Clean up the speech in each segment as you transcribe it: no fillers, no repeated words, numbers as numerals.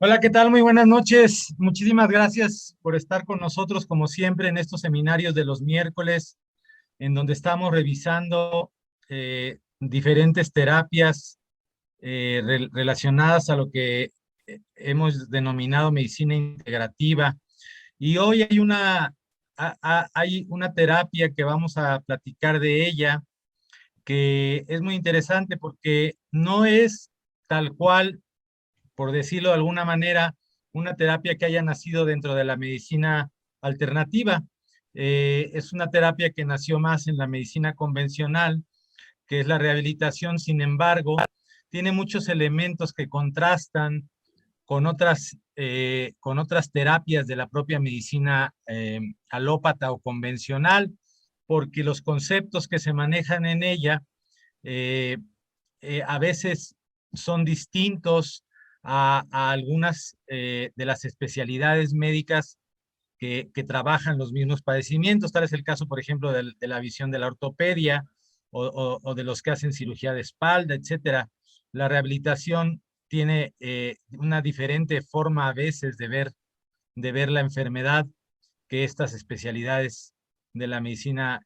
Hola, ¿qué tal? Muy buenas noches. Muchísimas gracias por estar con nosotros, como siempre, en estos seminarios de los miércoles, en donde estamos revisando diferentes terapias relacionadas a lo que hemos denominado medicina integrativa. Y hoy hay una terapia que vamos a platicar de ella, que es muy interesante porque no es tal cual, por decirlo de alguna manera, una terapia que haya nacido dentro de la medicina alternativa. Es una terapia que nació más en la medicina convencional, que es la rehabilitación. Sin embargo, tiene muchos elementos que contrastan con otras terapias de la propia medicina alópata o convencional, porque los conceptos que se manejan en ella eh, a veces son distintos a algunas de las especialidades médicas que trabajan los mismos padecimientos. Tal es el caso, por ejemplo, de la visión de la ortopedia o de los que hacen cirugía de espalda, etcétera. La rehabilitación tiene una diferente forma a veces de ver la enfermedad que estas especialidades de la medicina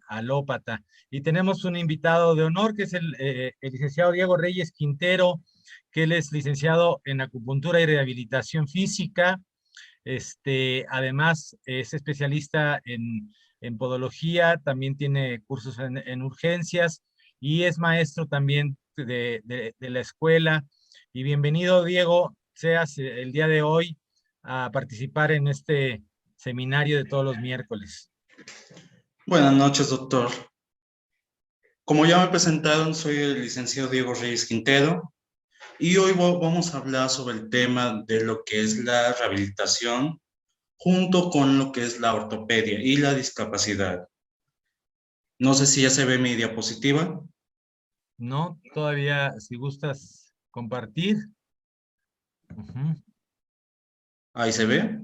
alópata. Y tenemos un invitado de honor, que es el licenciado Diego Reyes Quintero, que él es licenciado en acupuntura y rehabilitación física. Además, es especialista en podología, también tiene cursos en urgencias y es maestro también de la escuela. Y bienvenido, Diego, seas el día de hoy a participar en este seminario de todos los miércoles. Buenas noches, doctor. Como ya me presentaron, soy el licenciado Diego Reyes Quintero y hoy vamos a hablar sobre el tema de lo que es la rehabilitación junto con lo que es la ortopedia y la discapacidad. No sé si ya se ve mi diapositiva. No, todavía, si gustas compartir. Ujú. Ahí se ve.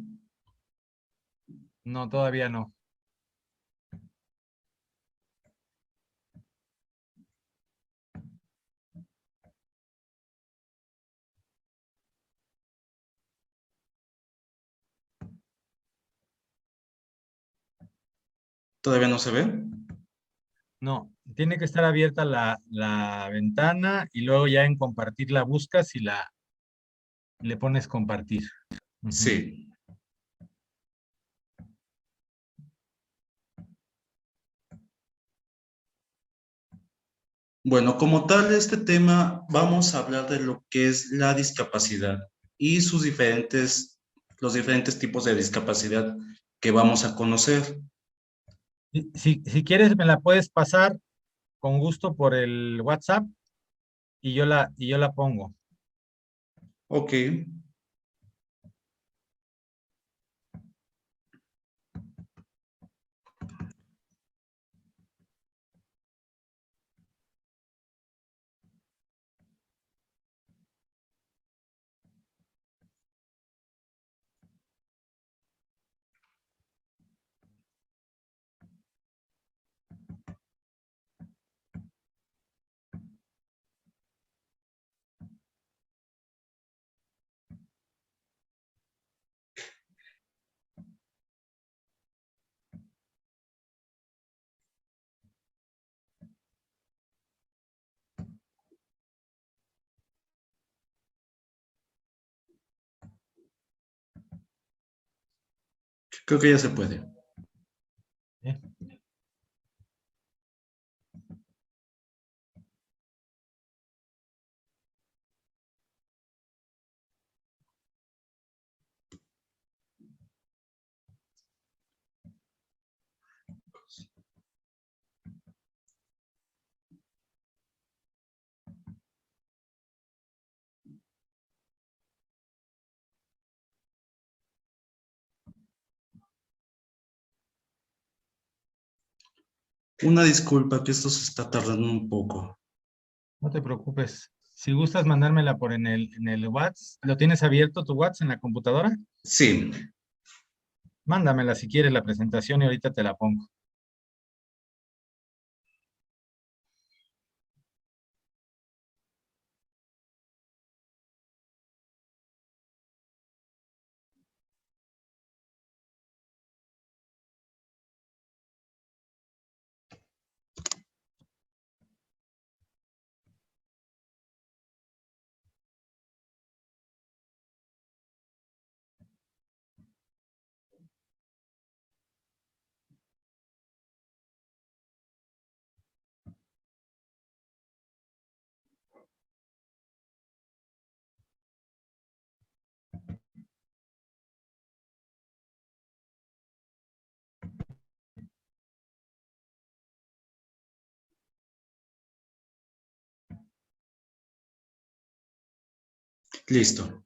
No, todavía no. ¿Todavía no se ve? No, tiene que estar abierta la ventana y luego ya en compartir la buscas y le pones compartir. Ujú. Sí. Bueno, como tal, este tema vamos a hablar de lo que es la discapacidad y los diferentes tipos de discapacidad que vamos a conocer. Si quieres, me la puedes pasar con gusto por el WhatsApp y yo la pongo. Ok. Creo que ya se puede. ¿Eh? Una disculpa que esto se está tardando un poco. No te preocupes. Si gustas mandármela por en el WhatsApp, ¿lo tienes abierto tu WhatsApp en la computadora? Sí, Mándamela si quieres la presentación y ahorita te la pongo. Listo.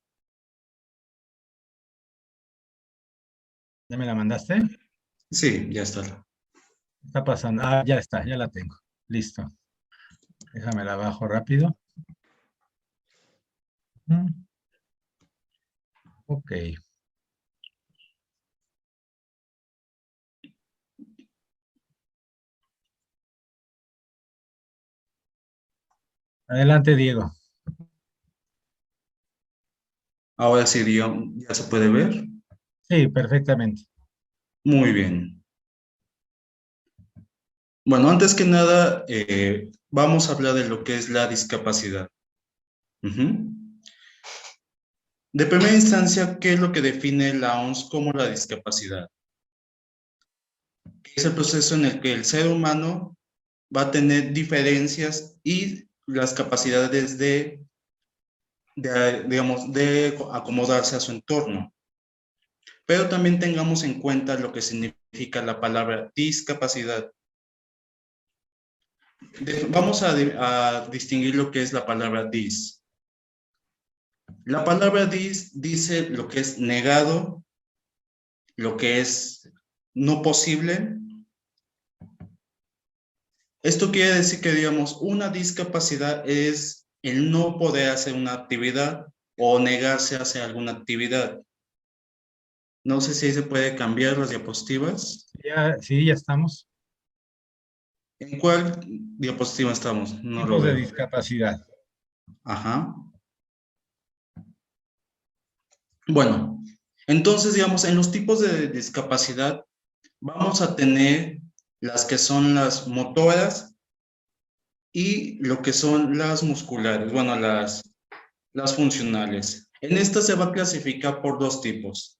¿Ya me la mandaste? Sí, ya está. Está pasando. Ah, ya está, ya la tengo. Listo. Déjame la bajo rápido. Mm, Ok. Adelante, Diego. Ahora sí, ya se puede ver. Sí, perfectamente. Muy bien. Bueno, antes que nada, vamos a hablar de lo que es la discapacidad. Ujú. De primera instancia, ¿qué es lo que define la OMS como la discapacidad? Es el proceso en el que el ser humano va a tener diferencias y las capacidades digamos, de acomodarse a su entorno. Pero también tengamos en cuenta lo que significa la palabra discapacidad. Vamos a distinguir lo que es la palabra dis. La palabra dis dice lo que es negado, lo que es no posible. Esto quiere decir que, digamos, una discapacidad es el no poder hacer una actividad o negarse a hacer alguna actividad. No sé si ahí se puede cambiar las diapositivas. Ya, sí, ya estamos. ¿En cuál diapositiva estamos? No lo Tipos de veo. discapacidad. Ajá. Bueno, entonces, digamos, en los tipos de discapacidad vamos a tener las que son las motoras y lo que son las musculares, bueno, las funcionales. En esta se va a clasificar por dos tipos.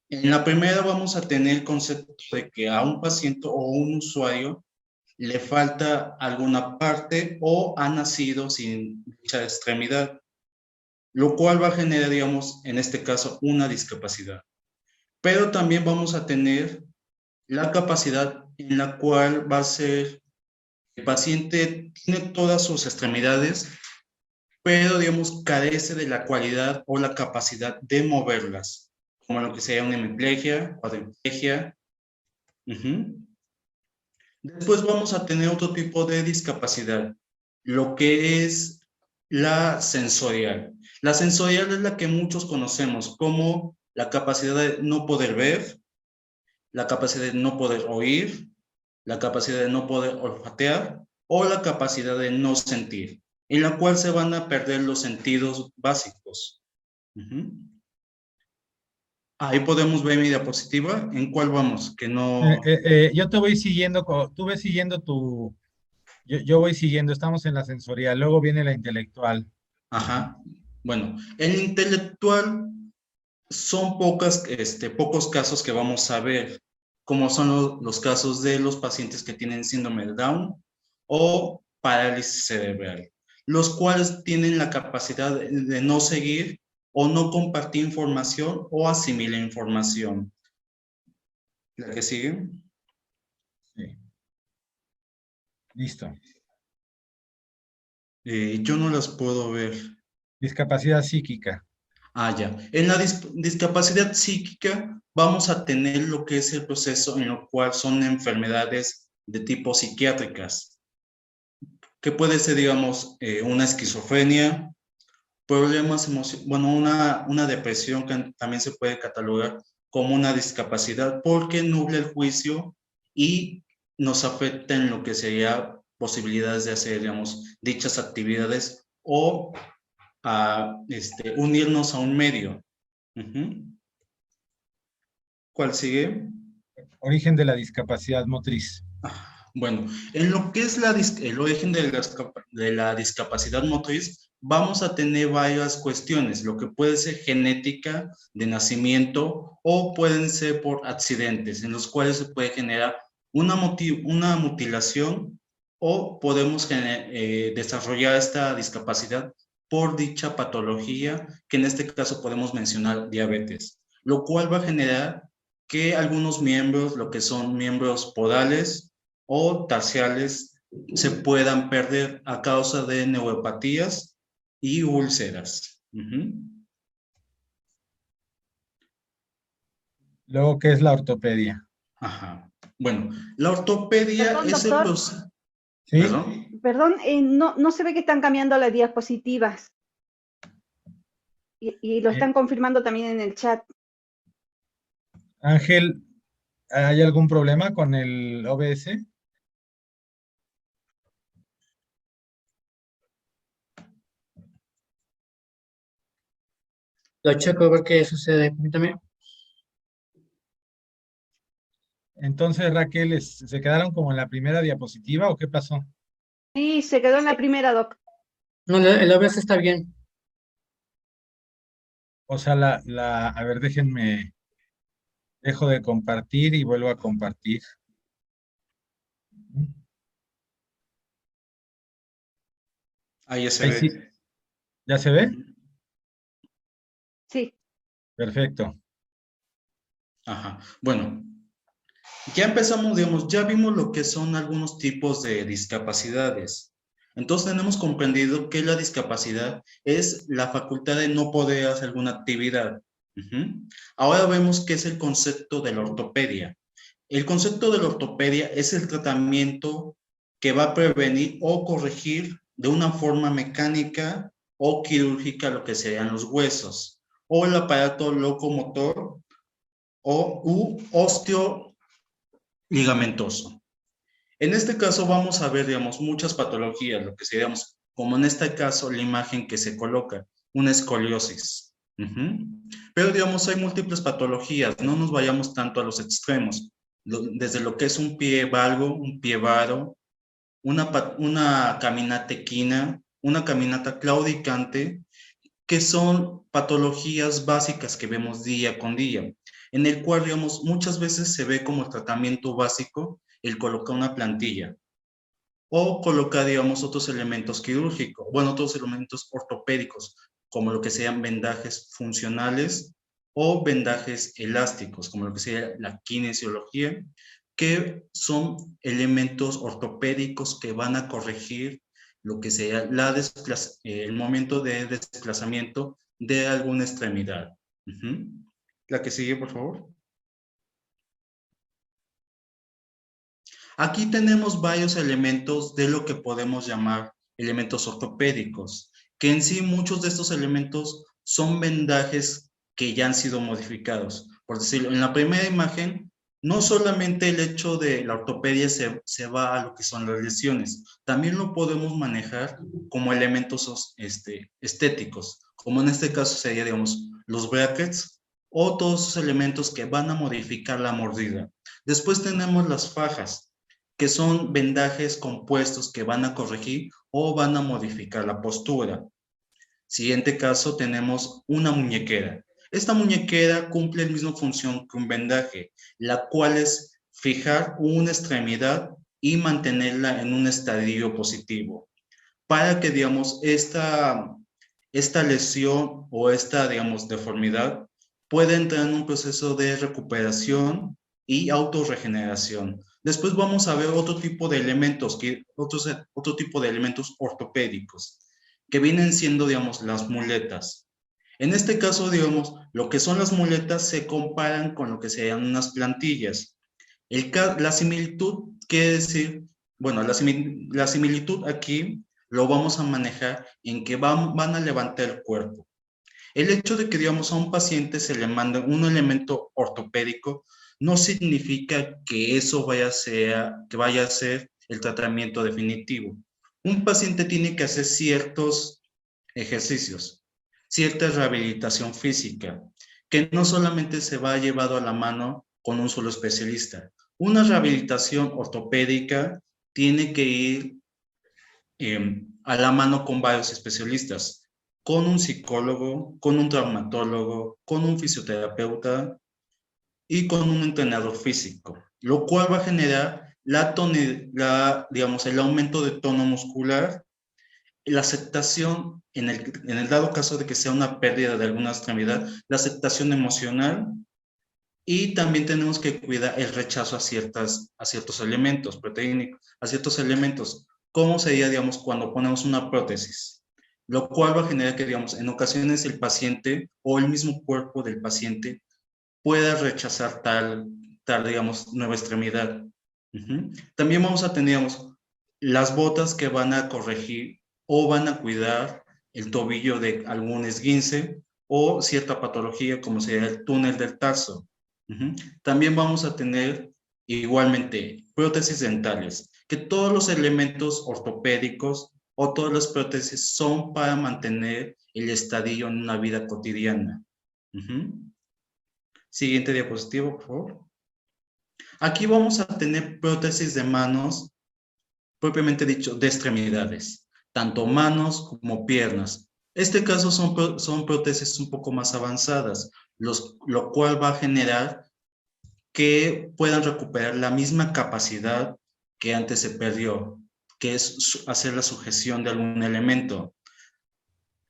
En la primera vamos a tener el concepto de que a un paciente o un usuario le falta alguna parte o ha nacido sin dicha extremidad, lo cual va a generar, digamos, en este caso, una discapacidad. Pero también vamos a tener la capacidad en la cual va a ser el paciente tiene todas sus extremidades, pero digamos carece de la cualidad o la capacidad de moverlas, como lo que sería una hemiplegia, cuadriplegia. Uh-huh. Después vamos a tener otro tipo de discapacidad, lo que es la sensorial. La sensorial es la que muchos conocemos como la capacidad de no poder ver, la capacidad de no poder oír, la capacidad de no poder olfatear o la capacidad de no sentir, en la cual se van a perder los sentidos básicos. Uh-huh. Ahí podemos ver mi diapositiva. ¿En cuál vamos? Que no... Yo te voy siguiendo, tú ves siguiendo yo voy siguiendo, estamos en la sensorial, luego viene la intelectual. Ajá. Bueno, en intelectual son pocos casos que vamos a ver, como son los casos de los pacientes que tienen síndrome de Down o parálisis cerebral, los cuales tienen la capacidad de no seguir o no compartir información o asimilar información. ¿La que sigue? Sí. Listo. Yo no las puedo ver. Discapacidad psíquica. Ah, ya. En la discapacidad psíquica vamos a tener lo que es el proceso en lo cual son enfermedades de tipo psiquiátricas, que puede ser, digamos, una esquizofrenia, problemas emocionales, bueno, una depresión que también se puede catalogar como una discapacidad porque nubla el juicio y nos afecta en lo que sería posibilidades de hacer, digamos, dichas actividades o unirnos a un medio. Uh-huh. ¿Cuál sigue? Origen de la discapacidad motriz. Bueno, en lo que es el origen de la discapacidad motriz, vamos a tener varias cuestiones, lo que puede ser genética de nacimiento o pueden ser por accidentes, en los cuales se puede generar una mutilación o podemos desarrollar esta discapacidad por dicha patología, que en este caso podemos mencionar diabetes, lo cual va a generar que algunos miembros, lo que son miembros podales, o tarsiales se puedan perder a causa de neuropatías y úlceras. Uh-huh. Luego, ¿qué es la ortopedia? Ajá. Bueno, la ortopedia Perdón, es el doctor. proceso. ¿Sí? ¿Perdón? Perdón, no se ve que están cambiando las diapositivas y lo Eh, están confirmando también en el chat. Ángel, ¿hay algún problema con el OBS? Lo checo a ver qué sucede. Permítame. Entonces, Raquel, ¿se quedaron como en la primera diapositiva o qué pasó? Sí, se quedó en la primera, doc. No, el OBS está bien. O sea, a ver, déjenme, dejo de compartir y vuelvo a compartir. Ahí ya se Ahí ve. sí, ¿ya se ve? Sí. Perfecto. Ajá. Bueno, ya empezamos, digamos, ya vimos lo que son algunos tipos de discapacidades. Entonces tenemos comprendido que la discapacidad es la facultad de no poder hacer alguna actividad. Ujú. Ahora vemos qué es el concepto de la ortopedia. El concepto de la ortopedia es el tratamiento que va a prevenir o corregir de una forma mecánica o quirúrgica lo que serían los huesos o el aparato locomotor o osteoligamentoso. En este caso vamos a ver, digamos, muchas patologías, lo que seríamos, como en este caso, la imagen que se coloca, una escoliosis. Pero, digamos, hay múltiples patologías, no nos vayamos tanto a los extremos, desde lo que es un pie valgo, un pie varo, una caminata equina, una caminata claudicante, que son patologías básicas que vemos día con día, en el cual, digamos, muchas veces se ve como tratamiento básico el colocar una plantilla o colocar, digamos, otros elementos quirúrgicos, bueno, otros elementos ortopédicos, como lo que sean vendajes funcionales o vendajes elásticos, como lo que sea la kinesiología, que son elementos ortopédicos que van a corregir lo que sea el momento de desplazamiento de alguna extremidad. La que sigue, por favor. Aquí tenemos varios elementos de lo que podemos llamar elementos ortopédicos, que en sí muchos de estos elementos son vendajes que ya han sido modificados. Por decirlo, en la primera imagen, no solamente el hecho de la ortopedia se va a lo que son las lesiones, también lo podemos manejar como elementos estéticos, como en este caso sería, digamos, los brackets o todos esos elementos que van a modificar la mordida. Después tenemos las fajas, que son vendajes compuestos que van a corregir o van a modificar la postura. Siguiente caso, tenemos una muñequera. Esta muñequera cumple la misma función que un vendaje, la cual es fijar una extremidad y mantenerla en un estadio positivo, para que, digamos, esta lesión o esta, digamos, deformidad pueda entrar en un proceso de recuperación y autorregeneración. Después vamos a ver otro tipo de elementos, otro tipo de elementos ortopédicos, que vienen siendo, digamos, las muletas. En este caso, digamos, lo que son las muletas se comparan con lo que serían unas plantillas. La similitud quiere decir, bueno, la similitud aquí lo vamos a manejar en que van a levantar el cuerpo. El hecho de que, digamos, a un paciente se le mande un elemento ortopédico no significa que eso vaya a ser el tratamiento definitivo. Un paciente tiene que hacer ciertos ejercicios, cierta rehabilitación física, que no solamente se va llevado a la mano con un solo especialista. Una rehabilitación ortopédica tiene que ir a la mano con varios especialistas, con un psicólogo, con un traumatólogo, con un fisioterapeuta y con un entrenador físico, lo cual va a generar digamos, el aumento de tono muscular, la aceptación, en el dado caso de que sea una pérdida de alguna extremidad, la aceptación emocional, y también tenemos que cuidar el rechazo a ciertos elementos proteínicos, a ciertos elementos, como sería, digamos, cuando ponemos una prótesis, lo cual va a generar que, digamos, en ocasiones el paciente o el mismo cuerpo del paciente pueda rechazar digamos, nueva extremidad. También vamos a tener, digamos, las botas que van a corregir o van a cuidar el tobillo de algún esguince o cierta patología como sería el túnel del tarso. También vamos a tener igualmente prótesis dentales, que todos los elementos ortopédicos o todas las prótesis son para mantener el estadio en una vida cotidiana. Siguiente diapositiva, por favor. Aquí vamos a tener prótesis de manos, propiamente dicho, de extremidades, tanto manos como piernas. Este caso son prótesis un poco más avanzadas, lo cual va a generar que puedan recuperar la misma capacidad que antes se perdió, que es hacer la sujeción de algún elemento,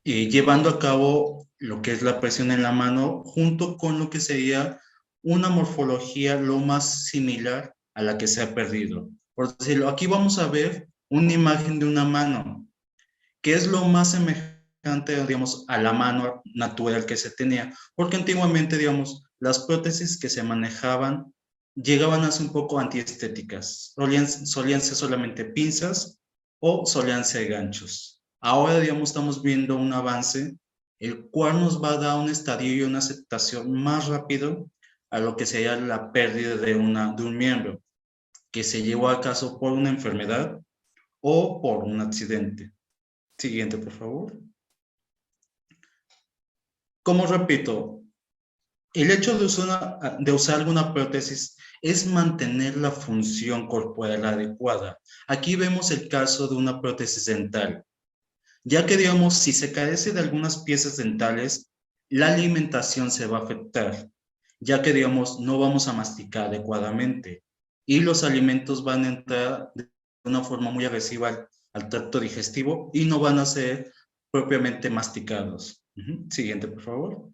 llevando a cabo lo que es la presión en la mano, junto con lo que sería una morfología lo más similar a la que se ha perdido. Por decirlo, aquí vamos a ver una imagen de una mano, que es lo más semejante, digamos, a la mano natural que se tenía, porque antiguamente, digamos, las prótesis que se manejaban llegaban a ser un poco antiestéticas, solían ser solamente pinzas o solían ser ganchos. Ahora, digamos, estamos viendo un avance, el cual nos va a dar un estadio y una aceptación más rápido a lo que sería la pérdida de un miembro, que se llevó a caso por una enfermedad o por un accidente. Siguiente, por favor. Como repito, el hecho de usar alguna prótesis es mantener la función corporal adecuada. Aquí vemos el caso de una prótesis dental, ya que, digamos, si se carece de algunas piezas dentales, la alimentación se va a afectar, ya que, digamos, no vamos a masticar adecuadamente y los alimentos van a entrar de una forma muy agresiva al tracto digestivo y no van a ser propiamente masticados. Siguiente, por favor.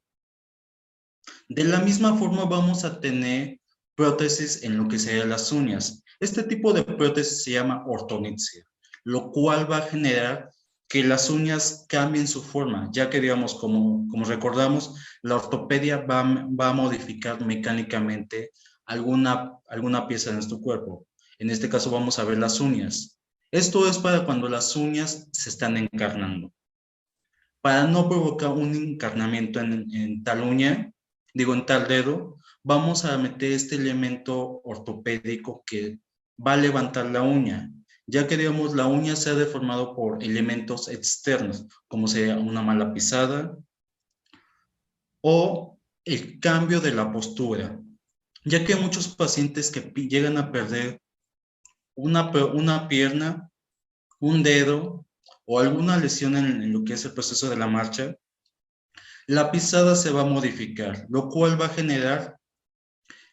De la misma forma vamos a tener prótesis en lo que serían las uñas. Este tipo de prótesis se llama ortodoncia, lo cual va a generar que las uñas cambien su forma, ya que, digamos, como recordamos, la ortopedia va a modificar mecánicamente alguna pieza de nuestro cuerpo. En este caso vamos a ver las uñas. Esto es para cuando las uñas se están encarnando. Para no provocar un encarnamiento en tal uña, en tal dedo, vamos a meter este elemento ortopédico que va a levantar la uña, ya que, digamos, la uña se ha deformado por elementos externos, como sea una mala pisada o el cambio de la postura, ya que hay muchos pacientes que llegan a perder una pierna, un dedo o alguna lesión en lo que es el proceso de la marcha. La pisada se va a modificar, lo cual va a generar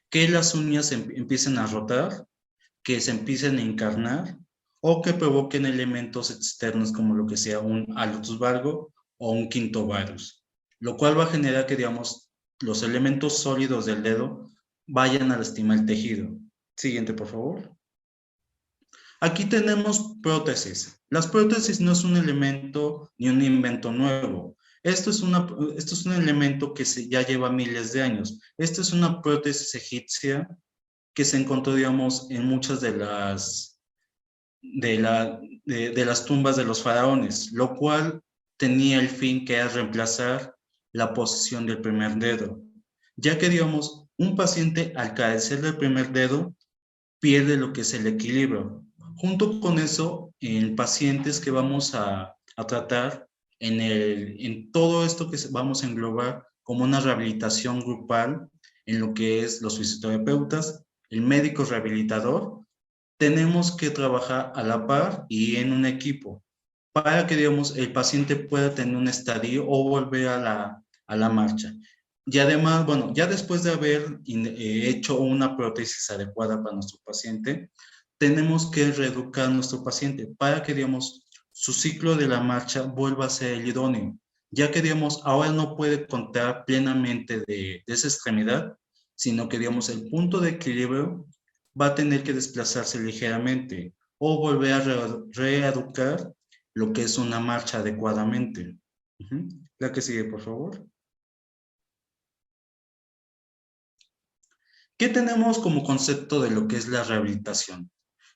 que las uñas empiecen a rotar, que se empiecen a encarnar o que provoquen elementos externos como lo que sea un hallux valgus o un quinto varus, lo cual va a generar que, digamos, los elementos sólidos del dedo vayan a lastimar el tejido. Siguiente, por favor. Aquí tenemos prótesis. Las prótesis no es un elemento ni un invento nuevo. Esto es un elemento que ya lleva miles de años. Esta es una prótesis egipcia que se encontró, digamos, en muchas de las tumbas de los faraones, lo cual tenía el fin que era reemplazar la posición del primer dedo, ya que, digamos, un paciente al carecer del primer dedo pierde lo que es el equilibrio. Junto con eso, en pacientes que vamos a tratar, en todo esto que vamos a englobar como una rehabilitación grupal, en lo que es los fisioterapeutas, el médico rehabilitador, tenemos que trabajar a la par y en un equipo para que, digamos, el paciente pueda tener un estadio o volver a la marcha. Y además, bueno, ya después de haber hecho una prótesis adecuada para nuestro paciente, tenemos que reeducar a nuestro paciente para que, digamos, su ciclo de la marcha vuelva a ser el idóneo, ya que, digamos, ahora no puede contar plenamente de esa extremidad, sino que, digamos, el punto de equilibrio va a tener que desplazarse ligeramente o volver a reeducar lo que es una marcha adecuadamente. La que sigue, por favor. ¿Qué tenemos como concepto de lo que es la rehabilitación?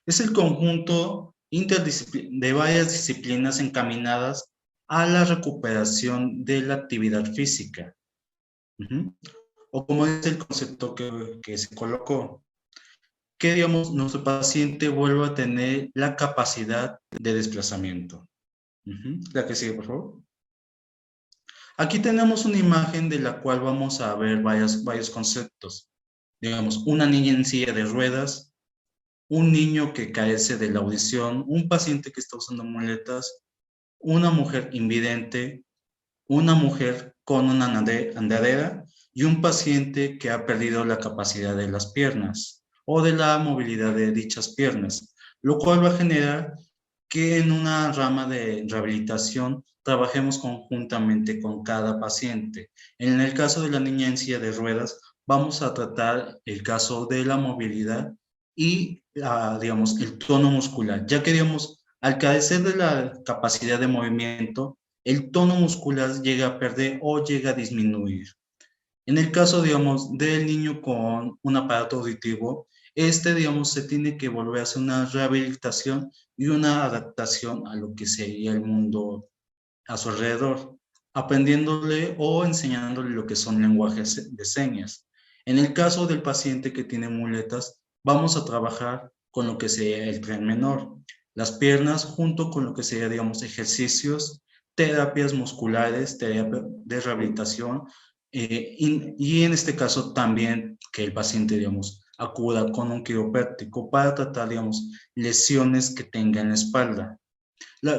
Es el conjunto de varias disciplinas encaminadas a la recuperación de la actividad física. O como es el concepto que se colocó, que digamos, nuestro paciente vuelva a tener la capacidad de desplazamiento. La que sigue, por favor. Aquí tenemos una imagen de la cual vamos a ver varios conceptos. Digamos, una niña en silla de ruedas, un niño que carece de la audición, un paciente que está usando muletas, una mujer invidente, una mujer con una andadera y un paciente que ha perdido la capacidad de las piernas o de la movilidad de dichas piernas, lo cual va a generar que en una rama de rehabilitación trabajemos conjuntamente con cada paciente. En el caso de la niña en silla de ruedas, vamos a tratar el caso de la movilidad y, digamos, el tono muscular, ya que, digamos, al carecer de la capacidad de movimiento, el tono muscular llega a perder o llega a disminuir. En el caso, digamos, del niño con un aparato auditivo, digamos, se tiene que volver a hacer una rehabilitación y una adaptación a lo que sería el mundo a su alrededor, aprendiéndole o enseñándole lo que son lenguajes de señas. En el caso del paciente que tiene muletas, vamos a trabajar con lo que sería el tren menor, las piernas junto con lo que sería, digamos, ejercicios, terapias musculares, terapia de rehabilitación, y en este caso también que el paciente, digamos, acuda con un quiropráctico para tratar, digamos, lesiones que tenga en la espalda.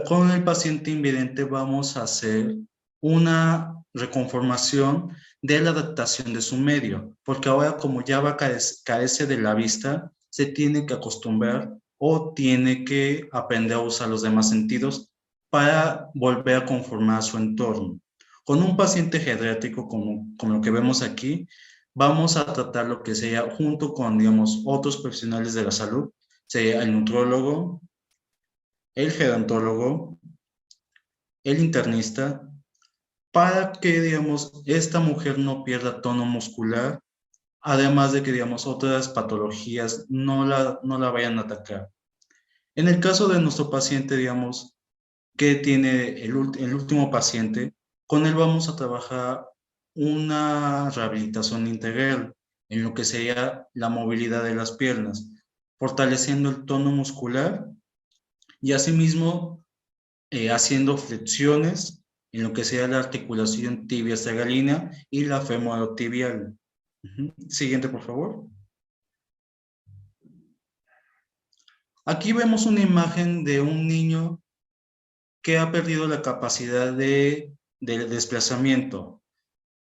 Con el paciente invidente vamos a hacer una reconformación de la adaptación de su medio, porque ahora como ya carece de la vista, se tiene que acostumbrar o tiene que aprender a usar los demás sentidos para volver a conformar su entorno. Con un paciente geriátrico como lo que vemos aquí, vamos a tratar lo que sea junto con, digamos, otros profesionales de la salud, sería el nutrólogo, el gerontólogo, el internista, para que, digamos, esta mujer no pierda tono muscular, además de que, digamos, otras patologías no la vayan a atacar. En el caso de nuestro paciente, digamos, que tiene el último paciente, con él vamos a trabajar una rehabilitación integral en lo que sería la movilidad de las piernas, fortaleciendo el tono muscular y asimismo haciendo flexiones en lo que sea la articulación tibia-serralina y la femorotibial. Siguiente, por favor. Aquí vemos una imagen de un niño que ha perdido la capacidad de desplazamiento.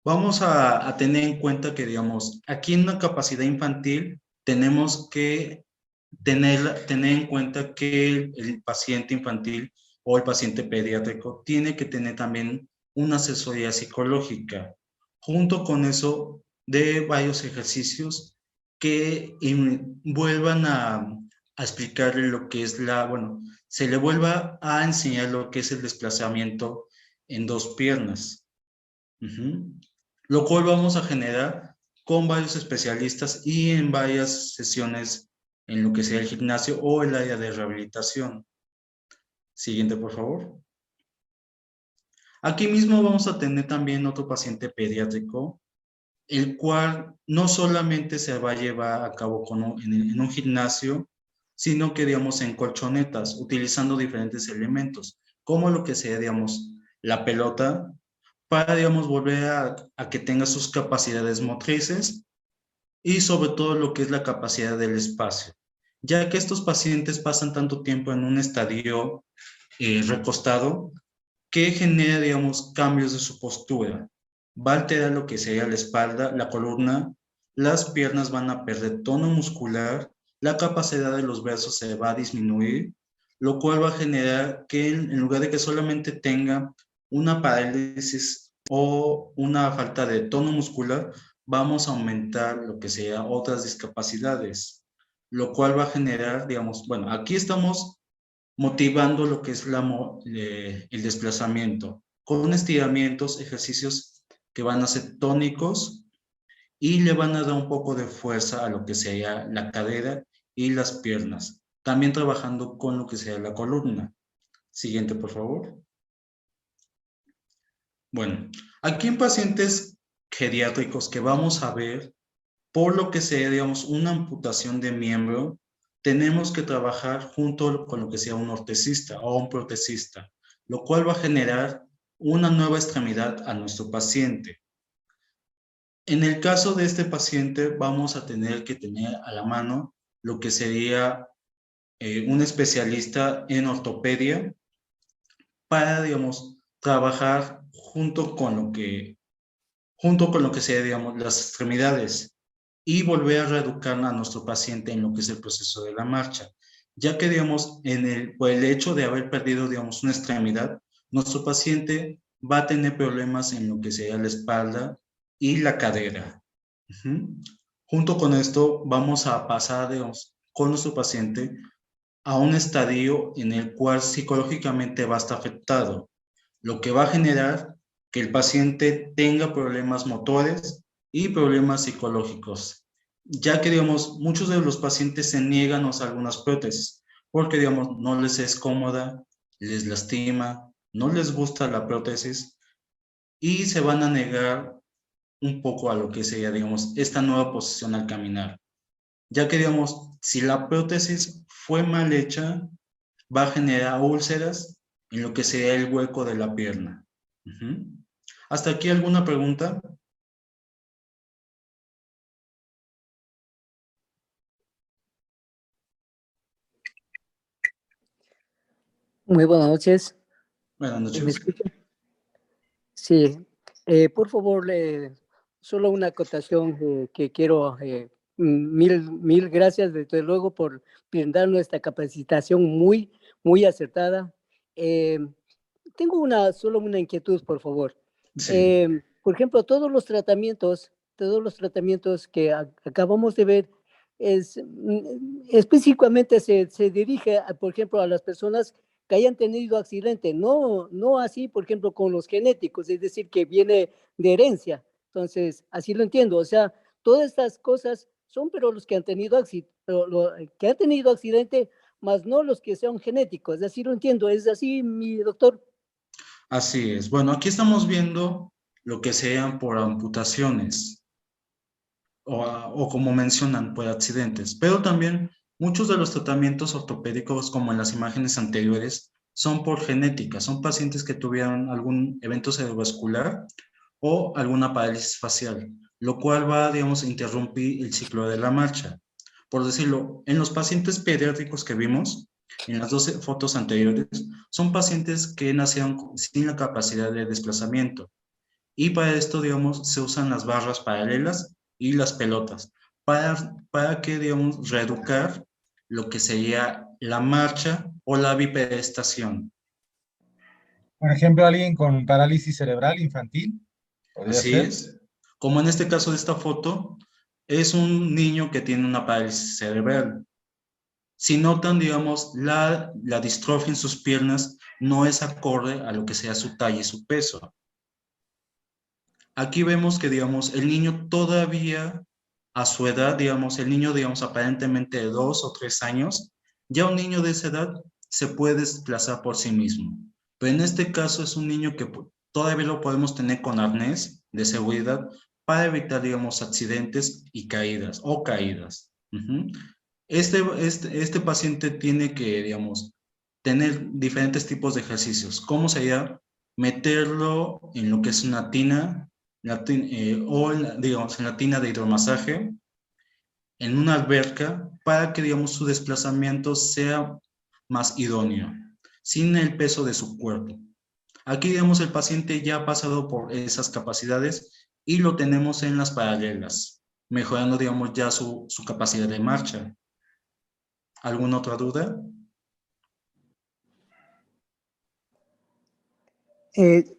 Vamos a tener en cuenta que, digamos, aquí en una capacidad infantil tenemos que tener en cuenta que el paciente infantil o el paciente pediátrico tiene que tener también una asesoría psicológica. Junto con eso, de varios ejercicios que vuelvan a explicarle lo que es se le vuelva a enseñar lo que es el desplazamiento en dos piernas. Lo cual vamos a generar con varios especialistas y en varias sesiones en lo que sea el gimnasio o el área de rehabilitación. Siguiente, por favor. Aquí mismo vamos a tener también otro paciente pediátrico, el cual no solamente se va a llevar a cabo en un gimnasio, sino que, digamos, en colchonetas, utilizando diferentes elementos, como lo que sea, digamos, la pelota, para, digamos, volver a que tenga sus capacidades motrices y sobre todo lo que es la capacidad del espacio, ya que estos pacientes pasan tanto tiempo en un estadio recostado que genera, digamos, cambios de su postura. Va a alterar lo que sería la espalda, la columna, las piernas van a perder tono muscular, la capacidad de los brazos se va a disminuir, lo cual va a generar que en lugar de que solamente tenga una parálisis o una falta de tono muscular, vamos a aumentar lo que sea otras discapacidades, lo cual va a generar, digamos, bueno, aquí estamos motivando lo que es el desplazamiento con estiramientos, ejercicios que van a ser tónicos y le van a dar un poco de fuerza a lo que sería la cadera y las piernas. También trabajando con lo que sería la columna. Siguiente, por favor. Bueno, aquí en pacientes geriátricos que vamos a ver, por lo que sea, digamos, una amputación de miembro, tenemos que trabajar junto con lo que sea un ortesista o un protesista, lo cual va a generar una nueva extremidad a nuestro paciente. En el caso de este paciente, vamos a tener que tener a la mano lo que sería un especialista en ortopedia para, digamos, trabajar junto con lo que sea, digamos, las extremidades y volver a reeducar a nuestro paciente en lo que es el proceso de la marcha, ya que, digamos, por el hecho de haber perdido, digamos, una extremidad, nuestro paciente va a tener problemas en lo que sea la espalda y la cadera. Junto con esto, vamos a pasar, digamos, con nuestro paciente a un estadio en el cual psicológicamente va a estar afectado, lo que va a generar que el paciente tenga problemas motores y problemas psicológicos, ya que, digamos, muchos de los pacientes se niegan a usar algunas prótesis, porque, digamos, no les es cómoda, les lastima, no les gusta la prótesis y se van a negar un poco a lo que sería, digamos, esta nueva posición al caminar, ya que, digamos, si la prótesis fue mal hecha, va a generar úlceras en lo que sería el hueco de la pierna. ¿Hasta aquí alguna pregunta? Muy buenas noches. Buenas ¿Me noches. escucha? Sí. Por favor, solo una acotación que quiero. Mil gracias, desde luego, por brindarnos esta capacitación muy acertada. Tengo solo una inquietud, por favor. Sí. Por ejemplo, todos los tratamientos que acabamos de ver, específicamente se dirige, por ejemplo, a las personas que hayan tenido accidente, no así, por ejemplo, con los genéticos, es decir, que viene de herencia. Entonces, así lo entiendo. O sea, todas estas cosas son, pero los que han tenido que han tenido accidente, más no los que sean genéticos. Así lo entiendo. ¿Es así, mi doctor? Así es. Bueno, aquí estamos viendo lo que sean por amputaciones o como mencionan, por accidentes, pero también muchos de los tratamientos ortopédicos, como en las imágenes anteriores, son por genética, son pacientes que tuvieron algún evento cerebrovascular o alguna parálisis facial, lo cual va, digamos, a interrumpir el ciclo de la marcha. Por decirlo, en los pacientes pediátricos que vimos, en las 12 fotos anteriores, son pacientes que nacieron sin la capacidad de desplazamiento. Y para esto, digamos, se usan las barras paralelas y las pelotas para que, digamos, reeducar lo que sería la marcha o la bipedestación. Por ejemplo, alguien con parálisis cerebral infantil, podría Así ser. es. Como en este caso de esta foto, es un niño que tiene una parálisis cerebral. Si notan, digamos, la distrofia en sus piernas no es acorde a lo que sea su talla y su peso. Aquí vemos que, digamos, el niño todavía a su edad, digamos, el niño, digamos, aparentemente de 2 o 3 años, ya un niño de esa edad se puede desplazar por sí mismo. Pero en este caso es un niño que todavía lo podemos tener con arnés de seguridad para evitar, digamos, accidentes y caídas o caídas. Este paciente tiene que, digamos, tener diferentes tipos de ejercicios. ¿Cómo sería? Meterlo en lo que es una tina, digamos, en la tina de hidromasaje, en una alberca, para que, digamos, su desplazamiento sea más idóneo, sin el peso de su cuerpo. Aquí, digamos, el paciente ya ha pasado por esas capacidades y lo tenemos en las paralelas, mejorando, digamos, ya su capacidad de marcha. ¿Alguna otra duda?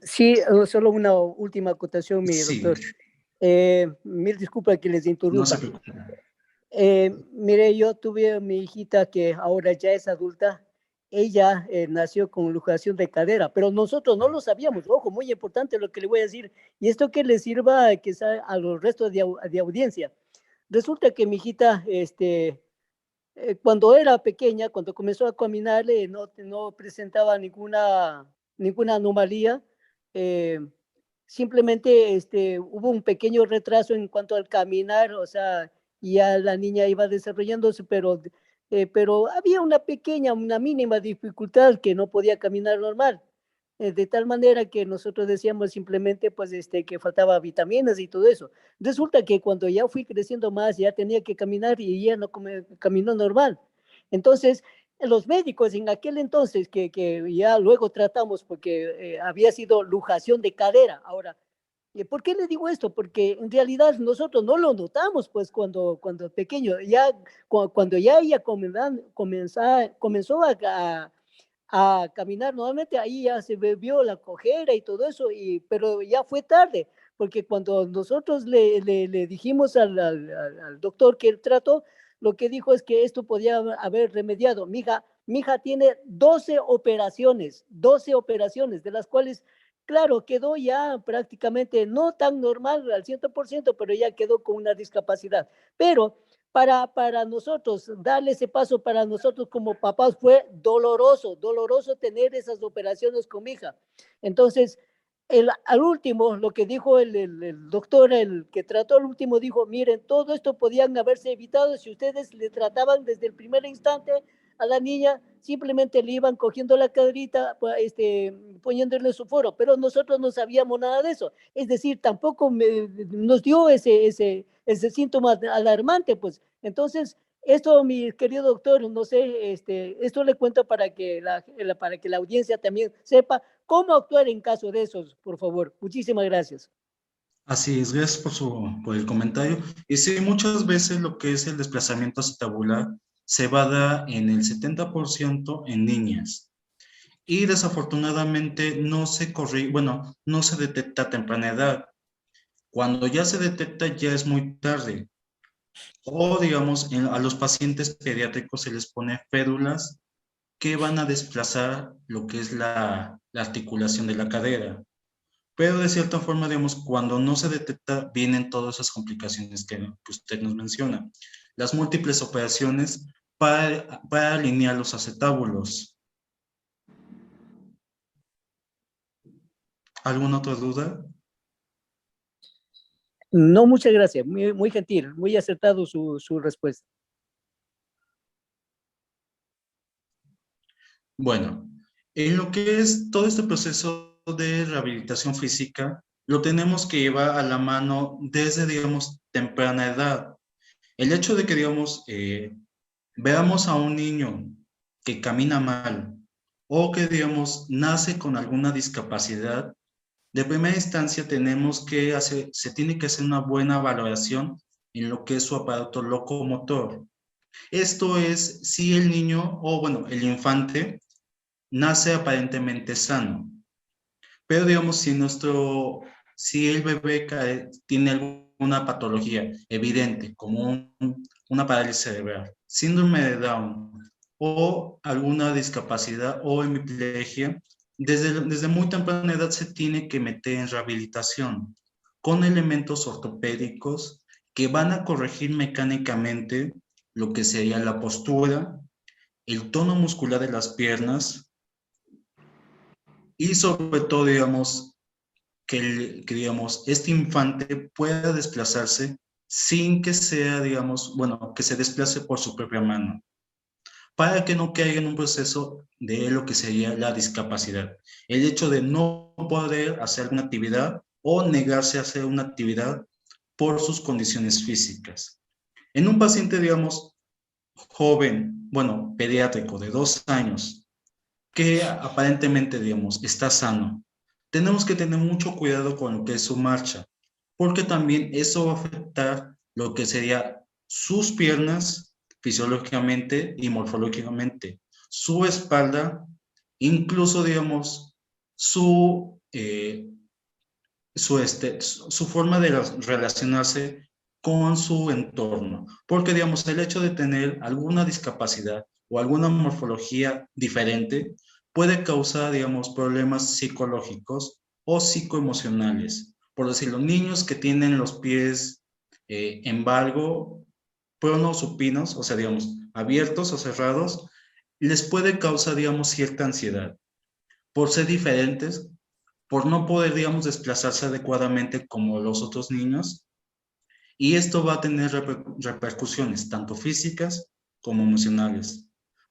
Sí, solo una última acotación, mi Sí, doctor. Mil disculpas que les no se interrumpa. preocupe. Mire, yo tuve a mi hijita que ahora ya es adulta ella nació con luxación de cadera, pero nosotros no lo sabíamos. Ojo, muy importante lo que le voy a decir, y esto que le sirva quizá a los restos de audiencia. Resulta que mi hijita, cuando era pequeña, cuando comenzó a caminar, no presentaba ninguna anomalía. eh, Simplemente hubo un pequeño retraso en cuanto al caminar, o sea, ya la niña iba desarrollándose, pero había una mínima dificultad que no podía caminar normal. De tal manera que nosotros decíamos simplemente pues que faltaba vitaminas y todo eso. Resulta que cuando ya fui creciendo más, ya tenía que caminar y ya no caminó normal. Entonces, los médicos en aquel entonces, que ya luego tratamos porque había sido luxación de cadera. Ahora, ¿por qué le digo esto? Porque en realidad nosotros no lo notamos, pues cuando pequeño, ya cuando ya ella comenzó a caminar nuevamente, ahí ya se vio la cojera y todo eso, pero ya fue tarde, porque cuando nosotros le dijimos al doctor que él trató, lo que dijo es que esto podía haber remediado. Mi hija tiene 12 operaciones, de las cuales, claro, quedó ya prácticamente no tan normal al 100%, pero ya quedó con una discapacidad. Pero para nosotros, darle ese paso para nosotros como papás fue doloroso tener esas operaciones con mi hija. Entonces, al último, lo que dijo el doctor, el que trató al último, dijo, miren, todo esto podían haberse evitado si ustedes le trataban desde el primer instante a la niña, simplemente le iban cogiendo la caderita, poniéndole su foro, pero nosotros no sabíamos nada de eso. Es decir, tampoco nos dio ese síntoma alarmante, pues. Entonces, esto, mi querido doctor, no sé, esto le cuento para que la audiencia también sepa cómo actuar en caso de esos, por favor. Muchísimas gracias. Así es, gracias por el comentario. Y sí, muchas veces lo que es el desplazamiento acetabular se va a dar en el 70% en niñas. Y desafortunadamente no se no se detecta a temprana edad. Cuando ya se detecta ya es muy tarde. O digamos, a los pacientes pediátricos se les pone férulas que van a desplazar lo que es la articulación de la cadera. Pero de cierta forma, digamos, cuando no se detecta, vienen todas esas complicaciones que usted nos menciona. Las múltiples operaciones para alinear los acetábulos. ¿Alguna otra duda? No, muchas gracias. Muy gentil, muy acertado su respuesta. Bueno, en lo que es todo este proceso de rehabilitación física, lo tenemos que llevar a la mano desde, digamos, temprana edad. El hecho de que, digamos, veamos a un niño que camina mal o que, digamos, nace con alguna discapacidad, de primera instancia se tiene que hacer una buena valoración en lo que es su aparato locomotor. Esto es si el niño, o bueno, el infante, nace aparentemente sano. Pero digamos, si el bebé tiene alguna patología evidente, como una parálisis cerebral, síndrome de Down o alguna discapacidad o hemiplegia, desde muy temprana edad se tiene que meter en rehabilitación con elementos ortopédicos que van a corregir mecánicamente lo que sería la postura, el tono muscular de las piernas y sobre todo, digamos, digamos, este infante pueda desplazarse sin que sea, digamos, bueno, que se desplace por su propia mano, para que no caiga en un proceso de lo que sería la discapacidad. El hecho de no poder hacer una actividad o negarse a hacer una actividad por sus condiciones físicas. En un paciente, digamos, joven, bueno, pediátrico de 2 años, que aparentemente, digamos, está sano, tenemos que tener mucho cuidado con lo que es su marcha, porque también eso va a afectar lo que sería sus piernas fisiológicamente y morfológicamente, su espalda, incluso, digamos, su forma de relacionarse con su entorno, porque, digamos, el hecho de tener alguna discapacidad o alguna morfología diferente puede causar, digamos, problemas psicológicos o psicoemocionales. Por decirlo, niños que tienen los pies en valgo, pronosupinos, o sea, digamos, abiertos o cerrados, les puede causar, digamos, cierta ansiedad por ser diferentes, por no poder, digamos, desplazarse adecuadamente como los otros niños. Y esto va a tener repercusiones tanto físicas como emocionales.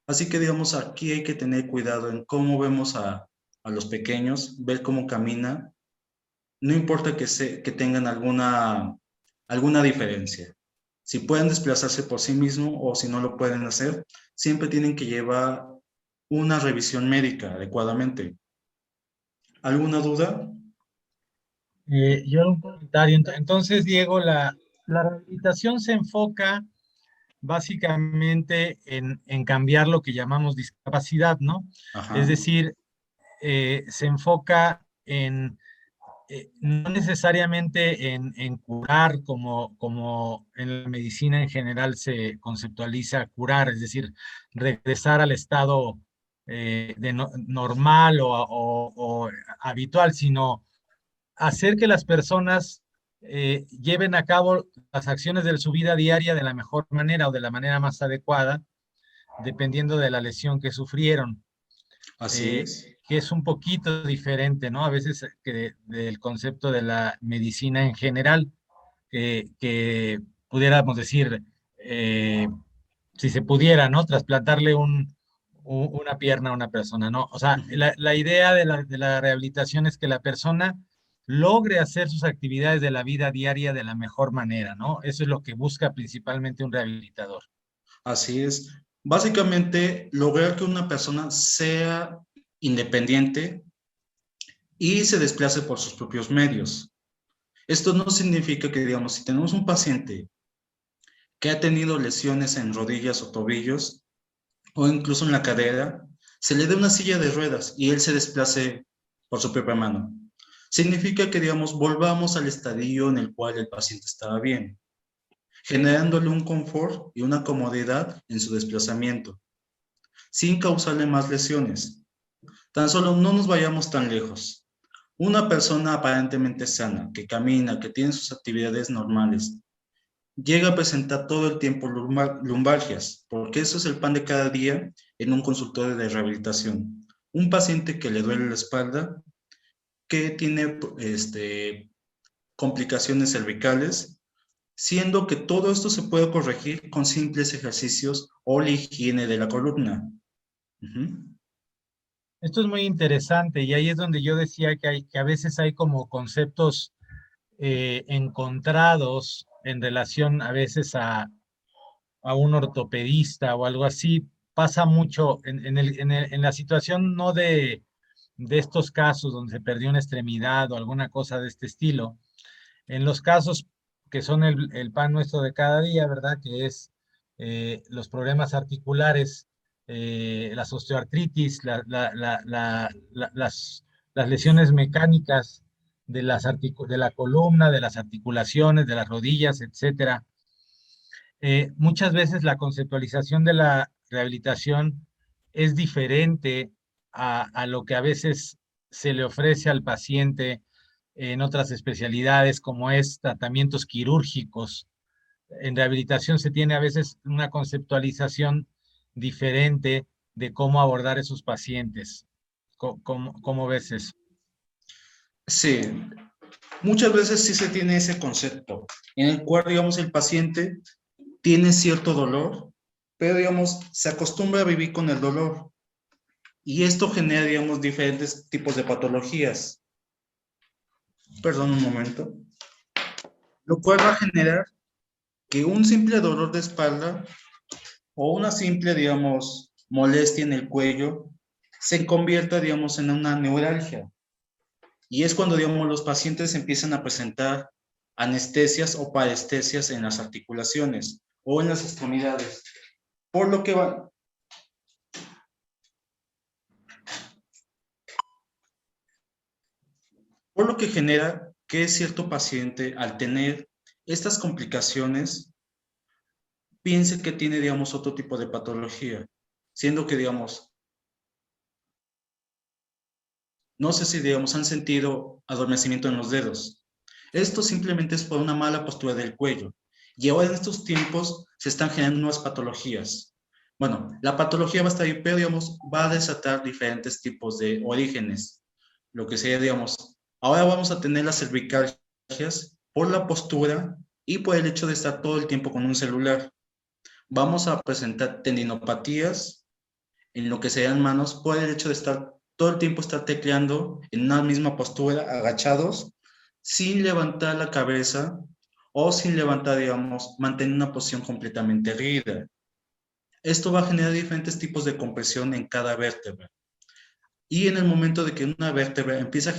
Así que, digamos, aquí hay que tener cuidado en cómo vemos a los pequeños, ver cómo camina. No importa que tengan alguna diferencia. Si pueden desplazarse por sí mismos o si no lo pueden hacer, siempre tienen que llevar una revisión médica adecuadamente. ¿Alguna duda? Yo un comentario. Entonces, Diego, la rehabilitación se enfoca básicamente en cambiar lo que llamamos discapacidad, ¿no? Ajá. Es decir, se enfoca en, no necesariamente en curar como en la medicina en general se conceptualiza curar, es decir, regresar al estado normal o habitual, sino hacer que las personas lleven a cabo las acciones de su vida diaria de la mejor manera o de la manera más adecuada, dependiendo de la lesión que sufrieron. Así es. Que es un poquito diferente, ¿no? A veces del concepto de la medicina en general, que pudiéramos decir, si se pudiera, ¿no? Trasplantarle una pierna a una persona, ¿no? O sea, la idea de la rehabilitación es que la persona logre hacer sus actividades de la vida diaria de la mejor manera, ¿no? Eso es lo que busca principalmente un rehabilitador. Así es. Básicamente, lograr que una persona sea independiente y se desplace por sus propios medios. Esto no significa que, digamos, si tenemos un paciente que ha tenido lesiones en rodillas o tobillos, o incluso en la cadera, se le dé una silla de ruedas y él se desplace por su propia mano. Significa que, digamos, volvamos al estadio en el cual el paciente estaba bien, generándole un confort y una comodidad en su desplazamiento, sin causarle más lesiones. Tan solo no nos vayamos tan lejos. Una persona aparentemente sana, que camina, que tiene sus actividades normales, llega a presentar todo el tiempo lumbalgias, porque eso es el pan de cada día en un consultorio de rehabilitación. Un paciente que le duele la espalda, que tiene complicaciones cervicales, siendo que todo esto se puede corregir con simples ejercicios o la higiene de la columna. Esto es muy interesante y ahí es donde yo decía que a veces hay como conceptos encontrados en relación a veces a un ortopedista o algo así. Pasa mucho en la situación no de estos casos donde se perdió una extremidad o alguna cosa de este estilo. En los casos que son el pan nuestro de cada día, ¿verdad? Que es los problemas articulares, las osteoartritis, las lesiones mecánicas de la columna, de las articulaciones, de las rodillas, etcétera. Muchas veces la conceptualización de la rehabilitación es diferente a lo que a veces se le ofrece al paciente en otras especialidades, como es tratamientos quirúrgicos. En rehabilitación se tiene a veces una conceptualización diferente de cómo abordar esos pacientes. ¿Cómo ves eso? Sí, muchas veces sí se tiene ese concepto, en el cual, digamos, el paciente tiene cierto dolor, pero, digamos, se acostumbra a vivir con el dolor. Y esto genera, digamos, diferentes tipos de patologías. Perdón un momento. Lo cual va a generar que un simple dolor de espalda o una simple, digamos, molestia en el cuello se convierta, digamos, en una neuralgia. Y es cuando, digamos, los pacientes empiezan a presentar anestesias o parestesias en las articulaciones o en las extremidades. Por lo que genera que cierto paciente, al tener estas complicaciones, piense que tiene, digamos, otro tipo de patología. siendo que, digamos, no sé si, digamos, han sentido adormecimiento en los dedos. Esto simplemente es por una mala postura del cuello. Y ahora en estos tiempos se están generando nuevas patologías. Bueno, la patología va a estar ahí, pero, digamos, va a desatar diferentes tipos de orígenes. Lo que sería, digamos, ahora vamos a tener las cervicalgias por la postura y por el hecho de estar todo el tiempo con un celular. Vamos a presentar tendinopatías en lo que serían manos por el hecho de estar todo el tiempo estar tecleando en una misma postura, agachados, sin levantar la cabeza o sin levantar, digamos, mantener una posición completamente erguida. Esto va a generar diferentes tipos de compresión en cada vértebra. Y en el momento de que una vértebra empieza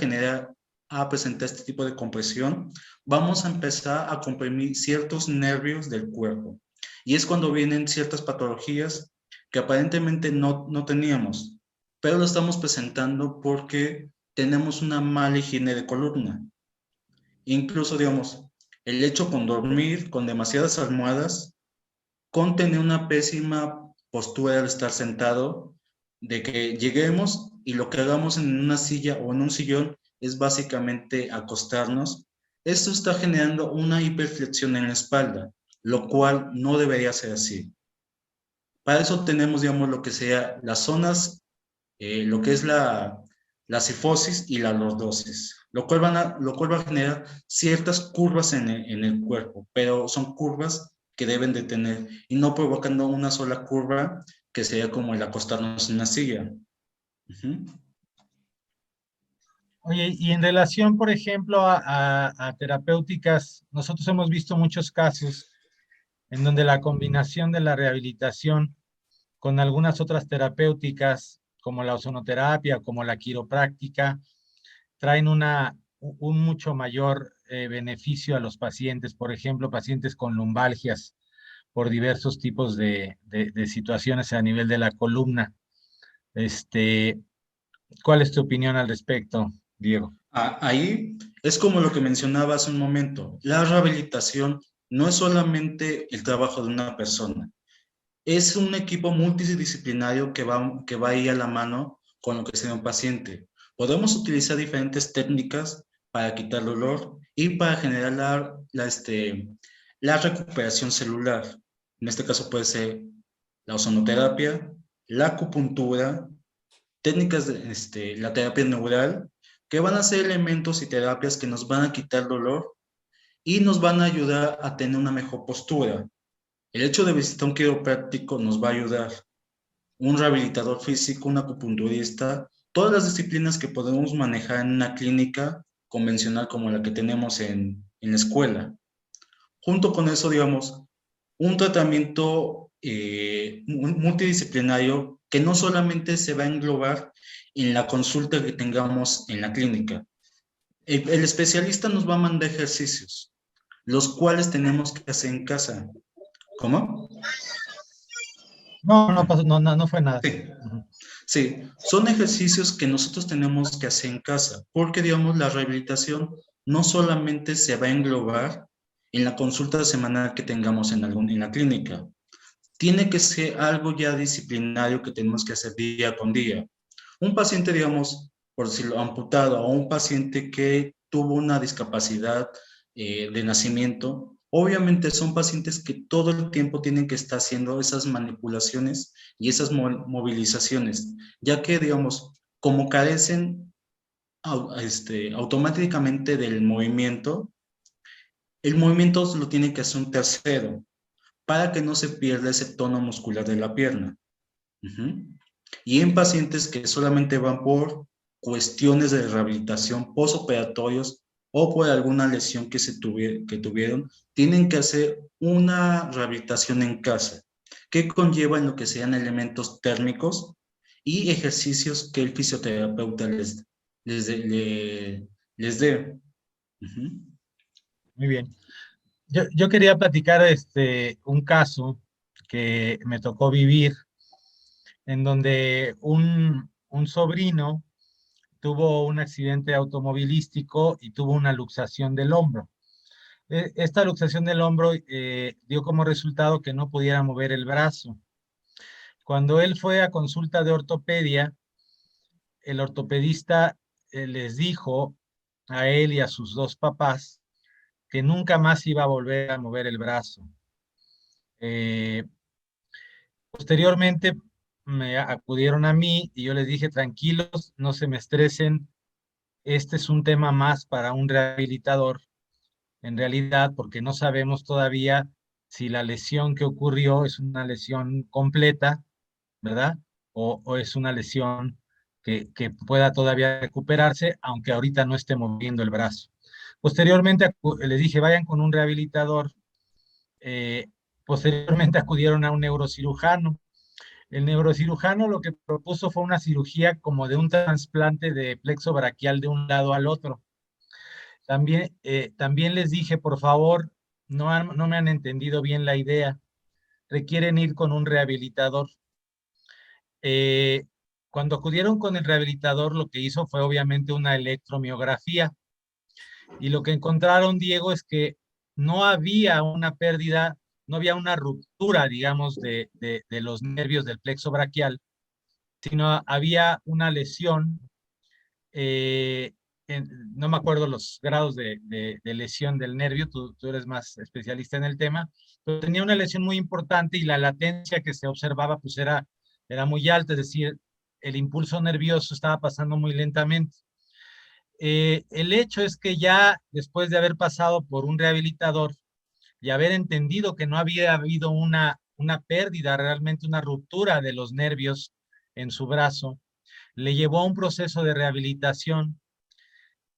a presentar este tipo de compresión, vamos a empezar a comprimir ciertos nervios del cuerpo. Y es cuando vienen ciertas patologías que aparentemente no teníamos, pero lo estamos presentando porque tenemos una mala higiene de columna. Incluso, digamos, el hecho con dormir con demasiadas almohadas, con tener una pésima postura al estar sentado, de que lleguemos y lo que hagamos en una silla o en un sillón es básicamente acostarnos. Esto está generando una hiperflexión en la espalda, lo cual no debería ser así. Para eso tenemos, digamos, lo que sea las zonas, lo que es la cifosis y la lordosis, lo cual va a generar ciertas curvas en el cuerpo, pero son curvas que deben de tener y no provocando una sola curva que sería como el acostarnos en una silla. Oye, y en relación, por ejemplo, a terapéuticas, nosotros hemos visto muchos casos en donde la combinación de la rehabilitación con algunas otras terapéuticas, como la ozonoterapia, como la quiropráctica, traen un mucho mayor beneficio a los pacientes, por ejemplo, pacientes con lumbalgias por diversos tipos de situaciones a nivel de la columna. ¿Cuál es tu opinión al respecto, Diego? Ahí es como lo que mencionaba hace un momento. La rehabilitación no es solamente el trabajo de una persona, es un equipo multidisciplinario que va a ir a la mano con lo que sea un paciente. Podemos utilizar diferentes técnicas para quitar dolor y para generar la recuperación celular. En este caso puede ser la ozonoterapia, la acupuntura, técnicas de la terapia neural, que van a ser elementos y terapias que nos van a quitar dolor y nos van a ayudar a tener una mejor postura. El hecho de visitar un quiropráctico nos va a ayudar. Un rehabilitador físico, un acupunturista, todas las disciplinas que podemos manejar en una clínica convencional como la que tenemos en la escuela. Junto con eso, digamos, un tratamiento multidisciplinario que no solamente se va a englobar en la consulta que tengamos en la clínica. El especialista nos va a mandar ejercicios, los cuales tenemos que hacer en casa. ¿Cómo? No pasó, no fue nada. Sí. Sí, son ejercicios que nosotros tenemos que hacer en casa, porque, digamos, la rehabilitación no solamente se va a englobar en la consulta semanal que tengamos en la clínica. Tiene que ser algo ya disciplinario que tenemos que hacer día con día. Un paciente, digamos, por decirlo, amputado, o un paciente que tuvo una discapacidad de nacimiento, obviamente son pacientes que todo el tiempo tienen que estar haciendo esas manipulaciones y esas movilizaciones, ya que, digamos, como carecen automáticamente del movimiento, el movimiento lo tiene que hacer un tercero para que no se pierda ese tono muscular de la pierna. Y en pacientes que solamente van por cuestiones de rehabilitación postoperatorios o por alguna lesión que tuvieron, tienen que hacer una rehabilitación en casa, que conlleva en lo que sean elementos térmicos y ejercicios que el fisioterapeuta les dé. Muy bien. Yo quería platicar un caso que me tocó vivir, en donde un sobrino tuvo un accidente automovilístico y tuvo una luxación del hombro. Esta luxación del hombro dio como resultado que no pudiera mover el brazo. Cuando él fue a consulta de ortopedia, el ortopedista les dijo a él y a sus dos papás que nunca más iba a volver a mover el brazo. Posteriormente me acudieron a mí y yo les dije, tranquilos, no se me estresen, este es un tema más para un rehabilitador, en realidad, porque no sabemos todavía si la lesión que ocurrió es una lesión completa, ¿verdad? O es una lesión que pueda todavía recuperarse, aunque ahorita no esté moviendo el brazo. Posteriormente les dije, vayan con un rehabilitador. Posteriormente acudieron a un neurocirujano. El neurocirujano lo que propuso fue una cirugía como de un trasplante de plexo braquial de un lado al otro. También les dije, por favor, no me han entendido bien la idea. Requieren ir con un rehabilitador. Cuando acudieron con el rehabilitador, lo que hizo fue obviamente una electromiografía. Y lo que encontraron, Diego, es que no había una pérdida, no había una ruptura, digamos, de los nervios del plexo braquial, sino había una lesión, no me acuerdo los grados de lesión del nervio, tú eres más especialista en el tema, pero tenía una lesión muy importante y la latencia que se observaba pues era muy alta, es decir, el impulso nervioso estaba pasando muy lentamente. El hecho es que ya después de haber pasado por un rehabilitador y haber entendido que no había habido una pérdida, realmente una ruptura de los nervios en su brazo, le llevó a un proceso de rehabilitación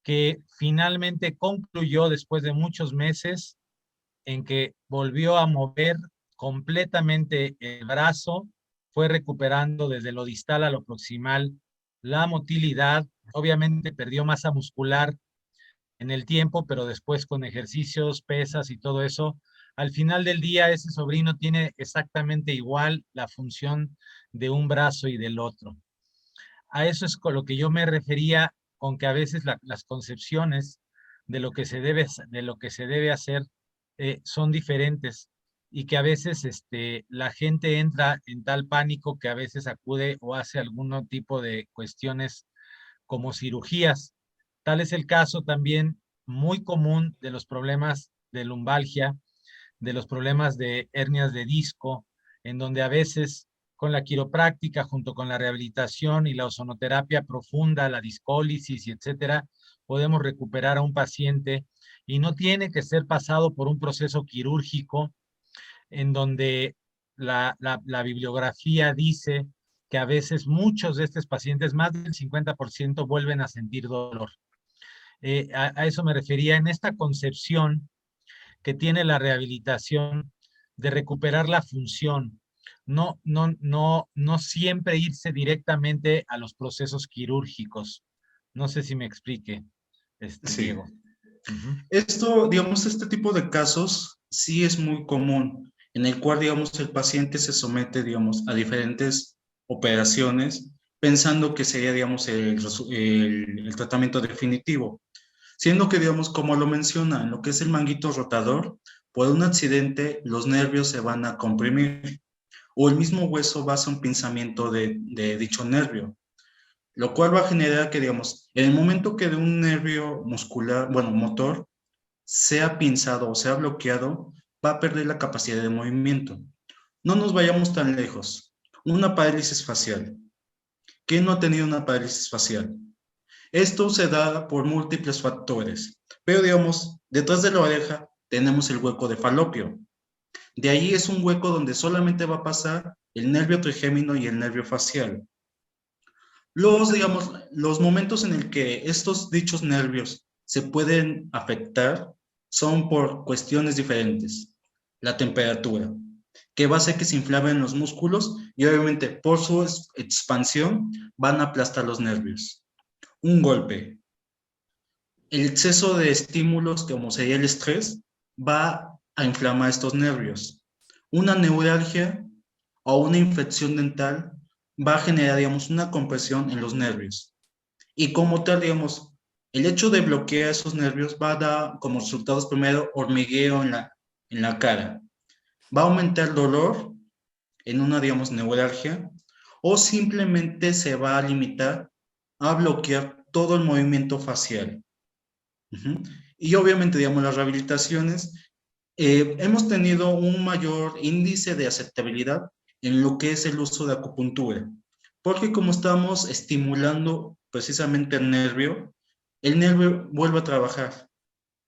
que finalmente concluyó después de muchos meses en que volvió a mover completamente el brazo, fue recuperando desde lo distal a lo proximal la motilidad, obviamente perdió masa muscular en el tiempo, pero después con ejercicios, pesas y todo eso, al final del día ese sobrino tiene exactamente igual la función de un brazo y del otro. A eso es con lo que yo me refería, con que a veces las concepciones de lo que se debe hacer son diferentes y que a veces la gente entra en tal pánico que a veces acude o hace algún tipo de cuestiones como cirugías. Tal es el caso también muy común de los problemas de lumbalgia, de los problemas de hernias de disco, en donde a veces con la quiropráctica, junto con la rehabilitación y la ozonoterapia profunda, la discólisis y etcétera, podemos recuperar a un paciente y no tiene que ser pasado por un proceso quirúrgico en donde la bibliografía dice que a veces muchos de estos pacientes, más del 50%, vuelven a sentir dolor. A eso me refería en esta concepción que tiene la rehabilitación de recuperar la función, no siempre irse directamente a los procesos quirúrgicos. No sé si me explique, Sí. Diego. Esto, digamos, este tipo de casos sí es muy común, en el cual, digamos, el paciente se somete, digamos, a diferentes operaciones, pensando que sería, digamos, el tratamiento definitivo. Siendo que, digamos, como lo menciona, en lo que es el manguito rotador, por un accidente los nervios se van a comprimir o el mismo hueso va a hacer un pinzamiento de dicho nervio, lo cual va a generar que, digamos, en el momento que de un nervio muscular, bueno, motor, sea pinzado o sea bloqueado, va a perder la capacidad de movimiento. No nos vayamos tan lejos. Una parálisis facial. ¿Quién no ha tenido una parálisis facial? Esto se da por múltiples factores, pero digamos, detrás de la oreja tenemos el hueco de falopio. De ahí es un hueco donde solamente va a pasar el nervio trigémino y el nervio facial. Digamos, los momentos en el que estos dichos nervios se pueden afectar son por cuestiones diferentes. La temperatura, que va a hacer que se inflamen los músculos y obviamente por su expansión van a aplastar los nervios. Un golpe. El exceso de estímulos, como sería el estrés, va a inflamar estos nervios. Una neuralgia o una infección dental va a generar, digamos, una compresión en los nervios. Y como tal, digamos, el hecho de bloquear esos nervios va a dar como resultados primero hormigueo en la cara. Va a aumentar el dolor en una, digamos, neuralgia, o simplemente se va a limitar a bloquear todo el movimiento facial. Y obviamente, digamos, las rehabilitaciones, hemos tenido un mayor índice de aceptabilidad en lo que es el uso de acupuntura, porque como estamos estimulando precisamente el nervio vuelve a trabajar.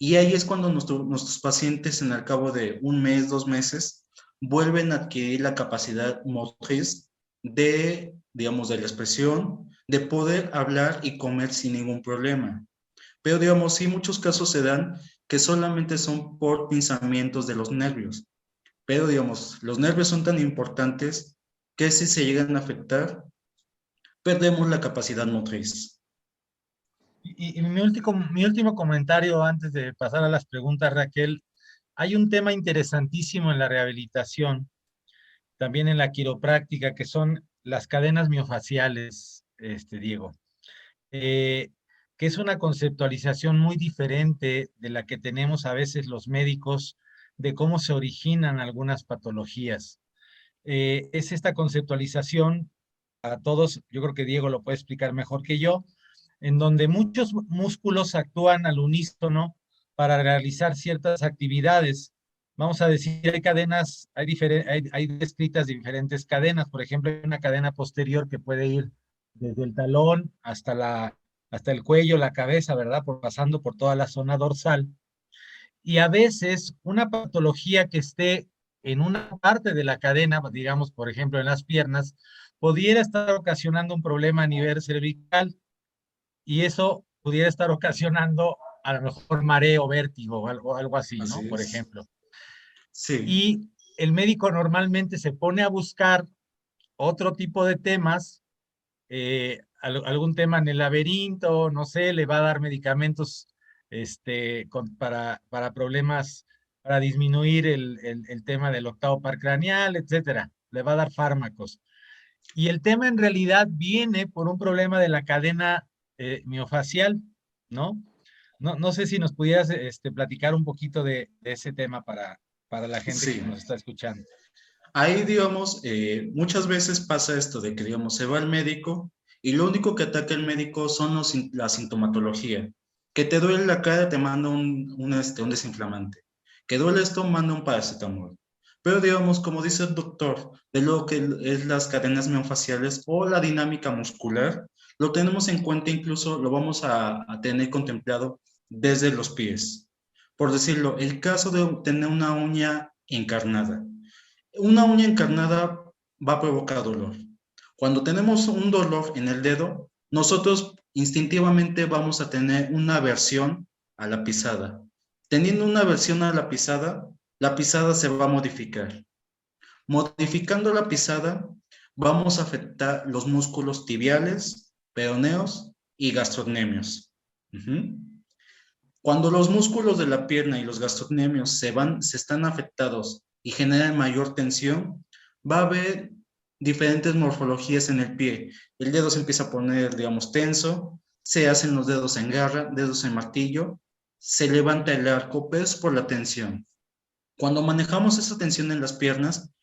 Y ahí es cuando nuestros pacientes, en el cabo de un mes, 2 meses, vuelven a adquirir la capacidad motriz de, digamos, de la expresión, de poder hablar y comer sin ningún problema. Pero, digamos, sí, muchos casos se dan que solamente son por pinzamientos de los nervios. Pero, digamos, los nervios son tan importantes que si se llegan a afectar, perdemos la capacidad motriz. Y mi último comentario antes de pasar a las preguntas, Raquel, hay un tema interesantísimo en la rehabilitación, también en la quiropráctica, que son las cadenas miofaciales, Diego, que es una conceptualización muy diferente de la que tenemos a veces los médicos de cómo se originan algunas patologías. Es esta conceptualización, a todos, yo creo que Diego lo puede explicar mejor que yo, en donde muchos músculos actúan al unísono para realizar ciertas actividades. Vamos a decir, hay cadenas, hay descritas diferentes cadenas. Por ejemplo, hay una cadena posterior que puede ir desde el talón hasta el cuello, la cabeza, ¿verdad? Pasando por toda la zona dorsal. Y a veces una patología que esté en una parte de la cadena, digamos, por ejemplo, en las piernas, pudiera estar ocasionando un problema a nivel cervical, y eso pudiera estar ocasionando a lo mejor mareo, vértigo, algo así, ¿no? Por ejemplo. Sí. Y el médico normalmente se pone a buscar otro tipo de temas, algún tema en el laberinto, no sé, le va a dar medicamentos para problemas, para disminuir el tema del octavo par craneal, etcétera. Le va a dar fármacos. Y el tema en realidad viene por un problema de la cadena miofacial, ¿no? No sé si nos pudieras platicar un poquito de ese tema para la gente Sí. que nos está escuchando. Ahí, digamos, muchas veces pasa esto de que, digamos, se va al médico y lo único que ataca el médico son la sintomatología. Que te duele la cara, te manda un desinflamante. Que duele esto, manda un paracetamol. Pero, digamos, como dice el doctor, de lo que es las cadenas miofaciales o la dinámica muscular, lo tenemos en cuenta, incluso lo vamos a tener contemplado desde los pies. Por decirlo, el caso de tener una uña encarnada. Una uña encarnada va a provocar dolor. Cuando tenemos un dolor en el dedo, nosotros instintivamente vamos a tener una aversión a la pisada. Teniendo una aversión a la pisada se va a modificar. Modificando la pisada, vamos a afectar los músculos tibiales, peroneos y gastrocnemios. Cuando los músculos de la pierna y los gastrocnemios se están afectados y generan mayor tensión, va a haber diferentes morfologías en el pie. El dedo se empieza a poner, digamos, tenso, se hacen los dedos en garra, dedos en martillo, se levanta el arco, pero es por la tensión. Cuando manejamos esa tensión en las piernas,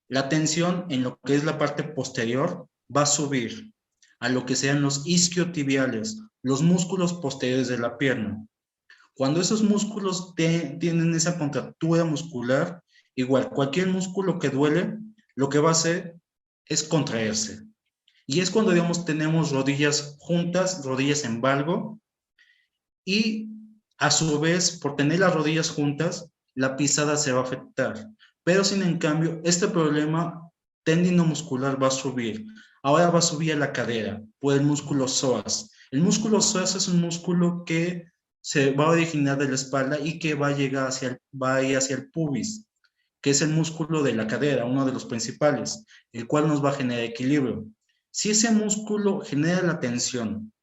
la tensión en lo que es la parte posterior va a subir a lo que sean los isquiotibiales, los músculos posteriores de la pierna. Cuando esos músculos tienen esa contractura muscular, igual, cualquier músculo que duele, lo que va a hacer es contraerse. Y es cuando, digamos, tenemos rodillas juntas, rodillas en valgo, y a su vez, por tener las rodillas juntas, la pisada se va a afectar. Pero sin en cambio, este problema tendinomuscular va a subir. Ahora va a subir a la cadera por el músculo psoas. El músculo psoas es un músculo que se va a originar de la espalda y que va a llegar va a ir hacia el pubis, que es el músculo de la cadera, uno de los principales, el cual nos va a generar equilibrio. Si ese músculo genera la tensión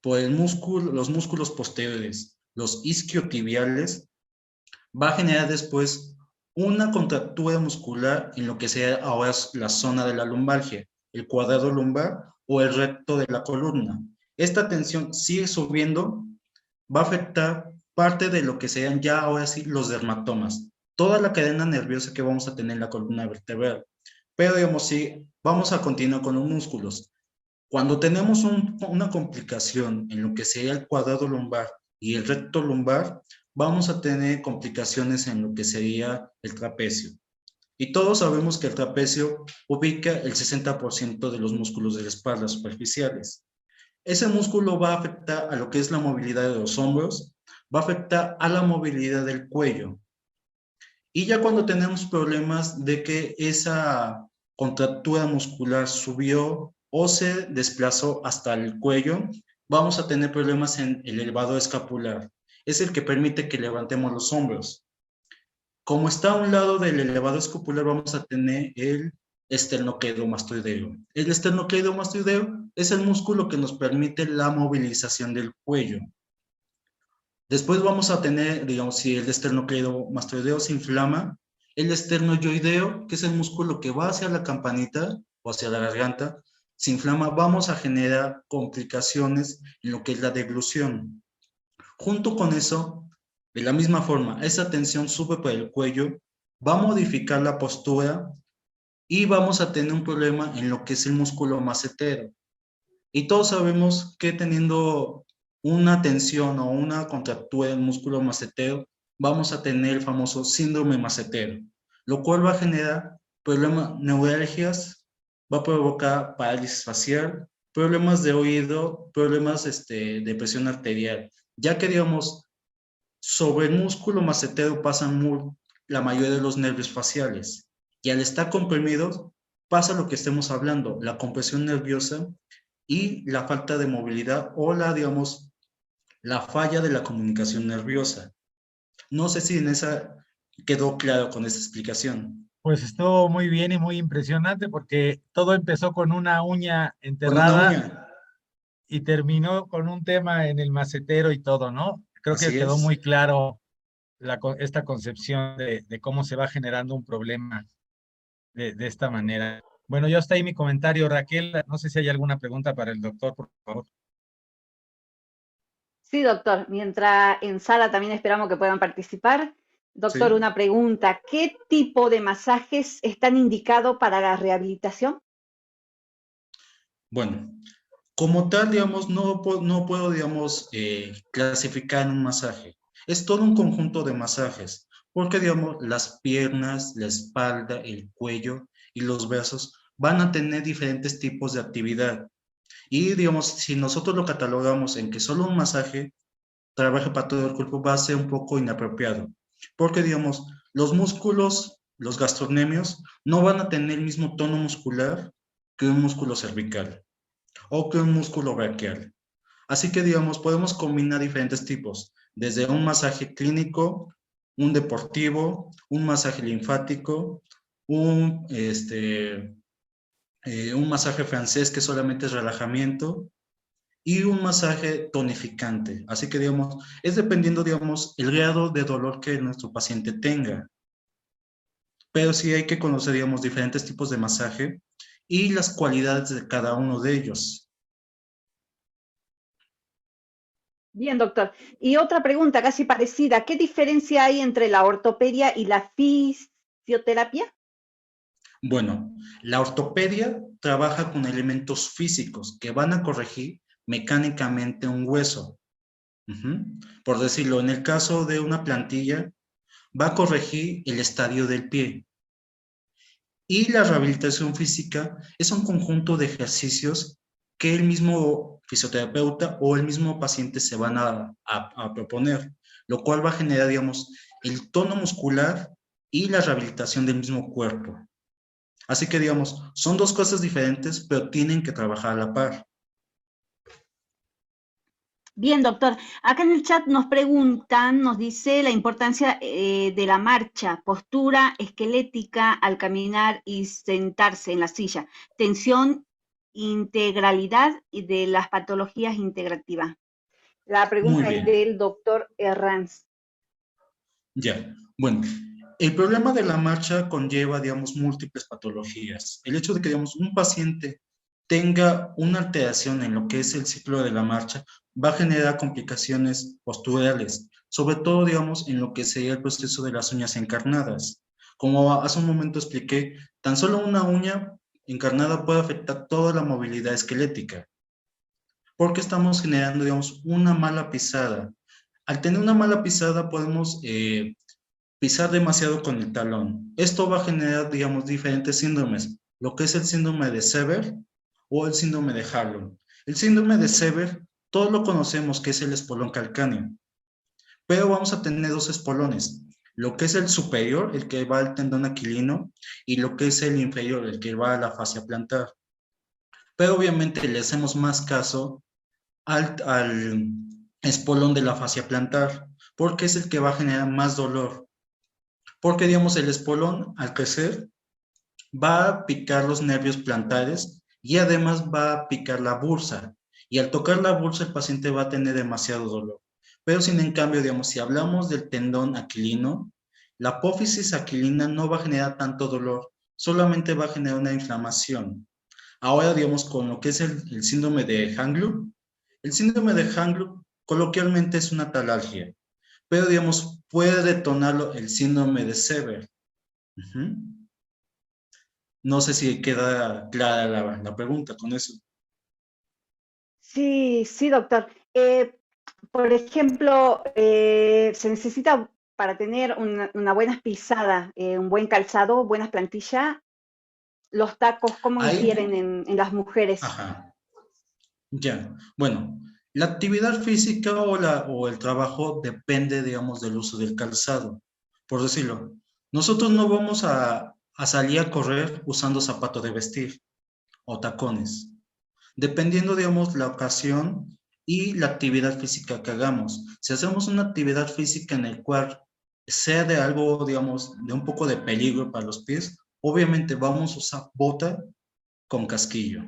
por los músculos posteriores, los isquiotibiales, va a generar después una contractura muscular en lo que sea ahora la zona de la lumbalgia, el cuadrado lumbar o el recto de la columna. Esta tensión sigue subiendo, va a afectar parte de lo que sean ya ahora sí los dermatomas, toda la cadena nerviosa que vamos a tener en la columna vertebral. Pero, digamos, si vamos a continuar con los músculos, cuando tenemos una complicación en lo que sería el cuadrado lumbar y el recto lumbar, vamos a tener complicaciones en lo que sería el trapecio. Y todos sabemos que el trapecio ubica el 60% de los músculos de la espalda superficiales. Ese músculo va a afectar a lo que es la movilidad de los hombros, va a afectar a la movilidad del cuello. Y ya cuando tenemos problemas de que esa contractura muscular subió o se desplazó hasta el cuello, vamos a tener problemas en el elevador escapular. Es el que permite que levantemos los hombros. Como está a un lado del elevador escapular, vamos a tener el esternocleidomastoideo. El esternocleidomastoideo es el músculo que nos permite la movilización del cuello. Después vamos a tener, digamos, si el esternocleidomastoideo se inflama, el esternoyoideo, que es el músculo que va hacia la campanita o hacia la garganta, se inflama, vamos a generar complicaciones en lo que es la deglución. Junto con eso, de la misma forma, esa tensión sube por el cuello, va a modificar la postura y vamos a tener un problema en lo que es el músculo macetero. Y todos sabemos que teniendo una tensión o una contractura del músculo macetero, vamos a tener el famoso síndrome macetero, lo cual va a generar problemas, neuralgias, va a provocar parálisis facial, problemas de oído, problemas de presión arterial, ya que, digamos, sobre el músculo macetero pasan la mayoría de los nervios faciales, y al estar comprimidos pasa lo que estemos hablando, la compresión nerviosa y la falta de movilidad o digamos, la falla de la comunicación nerviosa. No sé si en esa quedó claro con esta explicación. Pues estuvo muy bien y muy impresionante porque todo empezó con una uña Con enterrada una uña. y terminó con un tema en el macetero y todo, ¿no? Creo que Así quedó es. muy claro esta concepción de cómo se va generando un problema de esta manera. Bueno, yo hasta ahí mi comentario, Raquel. No sé si hay alguna pregunta para el doctor, por favor. Sí, doctor. Mientras en sala también esperamos que puedan participar. Doctor, Sí. una pregunta. ¿Qué tipo de masajes están indicados para la rehabilitación? Bueno, como tal, digamos, no puedo, digamos, clasificar en un masaje. Es todo un conjunto de masajes, porque, digamos, las piernas, la espalda, el cuello y los brazos van a tener diferentes tipos de actividad. Y, digamos, si nosotros lo catalogamos en que solo un masaje trabaja para todo el cuerpo, va a ser un poco inapropiado. Porque, digamos, los músculos, los gastrocnemios, no van a tener el mismo tono muscular que un músculo cervical o que un músculo braquial. Así que, digamos, podemos combinar diferentes tipos, desde un masaje clínico, un deportivo, un masaje linfático, un masaje francés que solamente es relajamiento y un masaje tonificante. Así que, digamos, es dependiendo, digamos, el grado de dolor que nuestro paciente tenga. Pero sí hay que conocer, digamos, diferentes tipos de masaje y las cualidades de cada uno de ellos. Bien, doctor. Y otra pregunta casi parecida. ¿Qué diferencia hay entre la ortopedia y la fisioterapia? Bueno, la ortopedia trabaja con elementos físicos que van a corregir mecánicamente un hueso. Por decirlo, en el caso de una plantilla, va a corregir el estadio del pie. Y la rehabilitación física es un conjunto de ejercicios que el mismo fisioterapeuta o el mismo paciente se van a proponer, lo cual va a generar, digamos, el tono muscular y la rehabilitación del mismo cuerpo. Así que, digamos, son dos cosas diferentes, pero tienen que trabajar a la par. Bien, doctor. Acá en el chat nos preguntan, nos dice la importancia de la marcha, postura esquelética al caminar y sentarse en la silla, tensión, integralidad y de las patologías integrativas. La pregunta es del doctor Herranz. Ya, bueno, el problema de la marcha conlleva, digamos, múltiples patologías. El hecho de que, digamos, un paciente tenga una alteración en lo que es el ciclo de la marcha va a generar complicaciones posturales, sobre todo, digamos, en lo que sería el proceso de las uñas encarnadas. Como hace un momento expliqué, Tan solo una uña encarnada puede afectar toda la movilidad esquelética, porque estamos generando, digamos, una mala pisada. Al tener una mala pisada podemos pisar demasiado con el talón. Esto va a generar, digamos, diferentes síndromes, lo que es el síndrome de Sever o el síndrome de Harlow. El síndrome de Sever, todos lo conocemos que es el espolón calcáneo, pero vamos a tener dos espolones, lo que es el superior, el que va al tendón aquilino, y lo que es el inferior, el que va a la fascia plantar. Pero obviamente le hacemos más caso al espolón de la fascia plantar, porque es el que va a generar más dolor. Porque, digamos, el espolón, al crecer, va a picar los nervios plantares y además va a picar la bursa. Y al tocar la bursa, el paciente va a tener demasiado dolor. Pero sin en cambio, digamos, si hablamos del tendón aquilino, la apófisis aquilina no va a generar tanto dolor, solamente va a generar una inflamación. Ahora, digamos, con lo que es el síndrome de Hanglund, el síndrome de Hanglund coloquialmente es una talalgia, pero, digamos, puede detonarlo el síndrome de Sever. No sé si queda clara la pregunta con eso. Sí, sí, doctor. Por ejemplo, se necesita para tener una buena pisada, un buen calzado, buenas plantillas, los tacos, ¿cómo Ahí, infieren en las mujeres? ajá, ya. Bueno, la actividad física o el trabajo depende, digamos, del uso del calzado. Por decirlo, nosotros no vamos a salir a correr usando zapatos de vestir o tacones. Dependiendo, digamos, la ocasión y la actividad física que hagamos. Si hacemos una actividad física en el cual sea de algo, digamos, de un poco de peligro para los pies, obviamente vamos a usar bota con casquillo.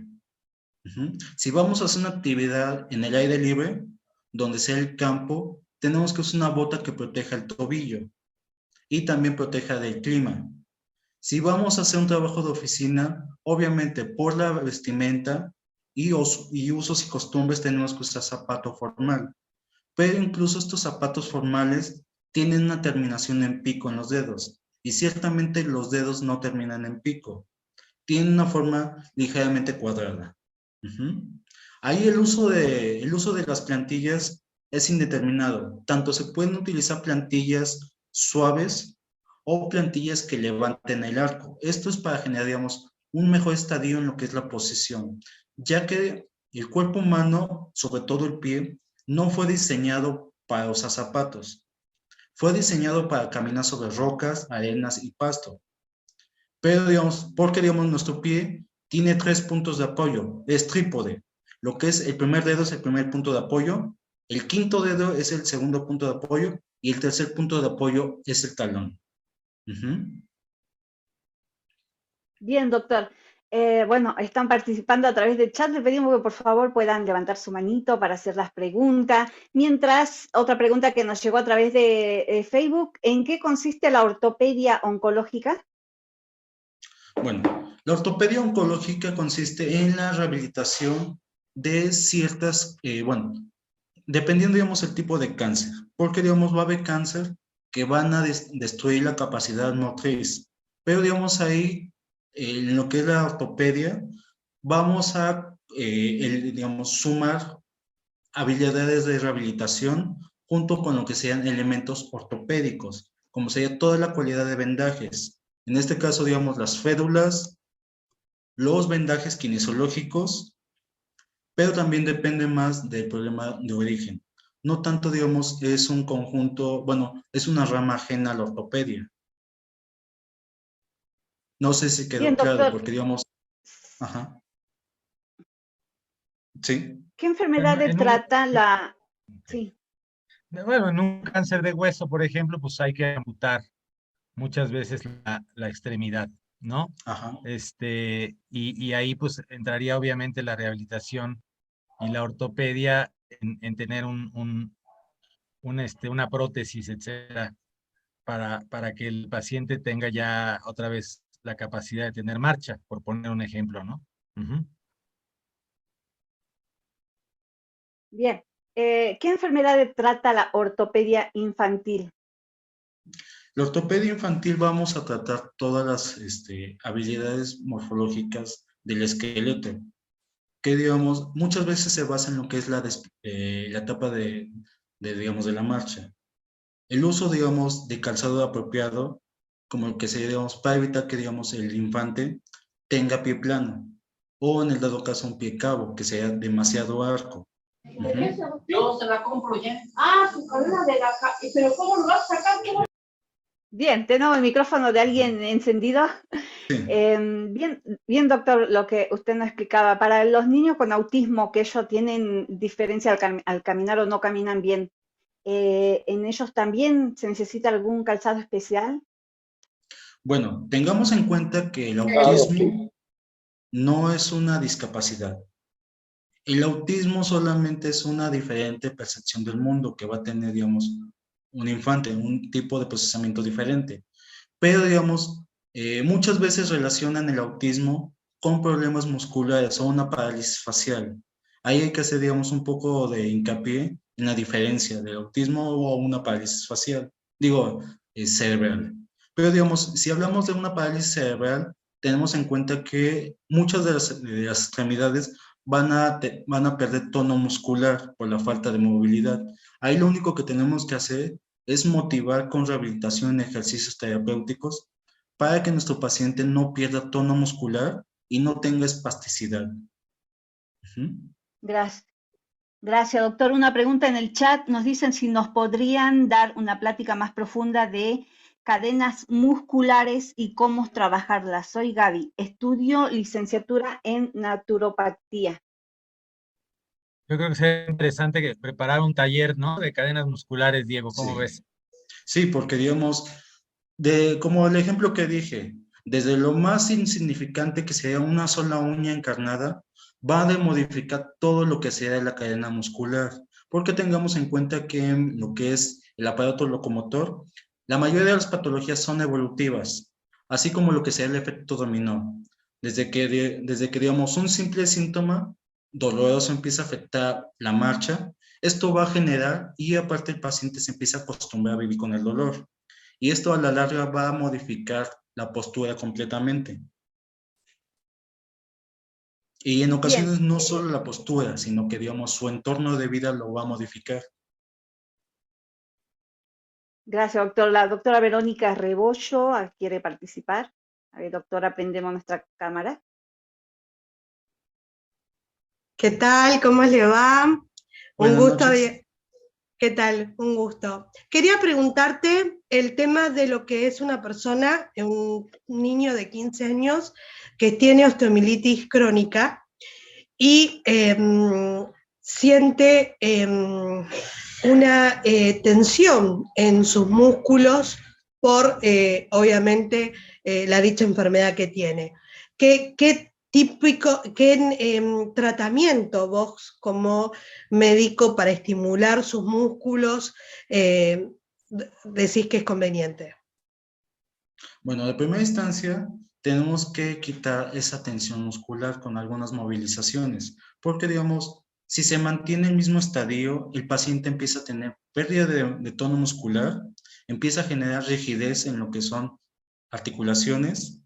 Si vamos a hacer una actividad en el aire libre, donde sea el campo, tenemos que usar una bota que proteja el tobillo y también proteja del clima. Si vamos a hacer un trabajo de oficina, obviamente por la vestimenta y usos y costumbres tenemos que usar zapato formal. Pero incluso estos zapatos formales tienen una terminación en pico en los dedos. Y ciertamente los dedos no terminan en pico. Tienen una forma ligeramente cuadrada. Ahí el uso de las plantillas es indeterminado. Tanto se pueden utilizar plantillas suaves o plantillas que levanten el arco. Esto es para generar, digamos, un mejor estadio en lo que es la posición, ya que el cuerpo humano, sobre todo el pie, no fue diseñado para usar zapatos. Fue diseñado para caminar sobre rocas, arenas y pasto. Pero, digamos, porque, digamos, nuestro pie tiene 3 puntos de apoyo, es trípode. Lo que es el primer dedo es el primer punto de apoyo, el quinto dedo es el segundo punto de apoyo y el tercer punto de apoyo es el talón. Bien, doctor. Bueno, están participando a través del chat. Le pedimos que por favor puedan levantar su manito para hacer las preguntas. Mientras, otra pregunta que nos llegó a través de Facebook, ¿en qué consiste la ortopedia oncológica? Bueno, la ortopedia oncológica consiste en la rehabilitación de ciertas, bueno, dependiendo, digamos, el tipo de cáncer, porque, digamos, va a haber cáncer que van a destruir la capacidad motriz, pero, digamos, ahí, en lo que es la ortopedia, vamos a, digamos, sumar habilidades de rehabilitación junto con lo que sean elementos ortopédicos, como sería toda la cualidad de vendajes. En este caso, digamos, las férulas, los vendajes kinesiológicos, pero también depende más del problema de origen. No tanto, digamos, es un conjunto, bueno, es una rama ajena a la ortopedia. No sé si Bien, quedó claro, doctor. porque, digamos, ajá, sí. ¿Qué Bueno, enfermedades trata la... Sí. bueno, en un cáncer de hueso, por ejemplo, pues hay que amputar muchas veces la extremidad, ¿no? Ajá. Y ahí pues entraría obviamente la rehabilitación y la ortopedia en tener una prótesis, etcétera, para que el paciente tenga ya otra vez la capacidad de tener marcha, por poner un ejemplo, ¿no? Ujú. Bien. ¿Qué enfermedades trata la ortopedia infantil? La ortopedia infantil vamos a tratar todas las habilidades morfológicas del esqueleto, que digamos, muchas veces se basa en lo que es la etapa digamos, de la marcha. El uso, digamos, de calzado apropiado, como el que se, digamos, para evitar que, digamos, el infante tenga pie plano, o en el dado caso un pie cabo, que sea demasiado arco. Yo se la compro ya. Ah, su cadena de la... ¿Pero cómo lo vas a sacar? Bien, tengo el micrófono de alguien encendido. Sí. Bien, doctor, lo que usted nos explicaba. Para los niños con autismo, que ellos tienen diferencia al caminar o no caminan bien, ¿en ellos también se necesita algún calzado especial? Bueno, tengamos en cuenta que el autismo no es una discapacidad. El autismo solamente es una diferente percepción del mundo que va a tener, digamos, un infante, un tipo de procesamiento diferente. Pero, digamos, muchas veces relacionan el autismo con problemas musculares o una parálisis facial. Ahí hay que hacer, digamos, un poco de hincapié en la diferencia del autismo o una parálisis facial, cerebral. Pero, digamos, si hablamos de una parálisis cerebral, tenemos en cuenta que muchas de las extremidades van a perder tono muscular por la falta de movilidad. Ahí lo único que tenemos que hacer es motivar con rehabilitación en ejercicios terapéuticos para que nuestro paciente no pierda tono muscular y no tenga espasticidad. Gracias. Gracias, doctor. Una pregunta en el chat. Nos dicen si nos podrían dar una plática más profunda de cadenas musculares y cómo trabajarlas. Soy Gaby. Estudio licenciatura en naturopatía. Yo creo que sería interesante preparar un taller, ¿no? De cadenas musculares, Diego, ¿cómo ves? Sí, porque digamos, como el ejemplo que dije, desde lo más insignificante que sea una sola uña encarnada, va a modificar todo lo que sea la cadena muscular, porque tengamos en cuenta que lo que es el aparato locomotor, la mayoría de las patologías son evolutivas, así como lo que sea el efecto dominó. Desde que digamos, un simple síntoma doloroso empieza a afectar la marcha, esto va a generar y aparte el paciente se empieza a acostumbrar a vivir con el dolor. Y esto a la larga va a modificar la postura completamente. Y en ocasiones no solo la postura, sino que, digamos, su entorno de vida lo va a modificar. Gracias, doctor. La doctora Verónica Rebollo quiere participar. A ver, doctora, prendemos nuestra cámara. ¿Qué tal? ¿Cómo le va? Buenas Un gusto. noches. ¿Qué tal? Un gusto. Quería preguntarte el tema de lo que es una persona, un niño de 15 años que tiene osteomielitis crónica y siente una tensión en sus músculos por, obviamente, la dicha enfermedad que tiene. ¿Qué tratamiento vos como médico para estimular sus músculos decís que es conveniente? Bueno, de primera instancia tenemos que quitar esa tensión muscular con algunas movilizaciones, porque digamos, si se mantiene el mismo estadio, el paciente empieza a tener pérdida de tono muscular, empieza a generar rigidez en lo que son articulaciones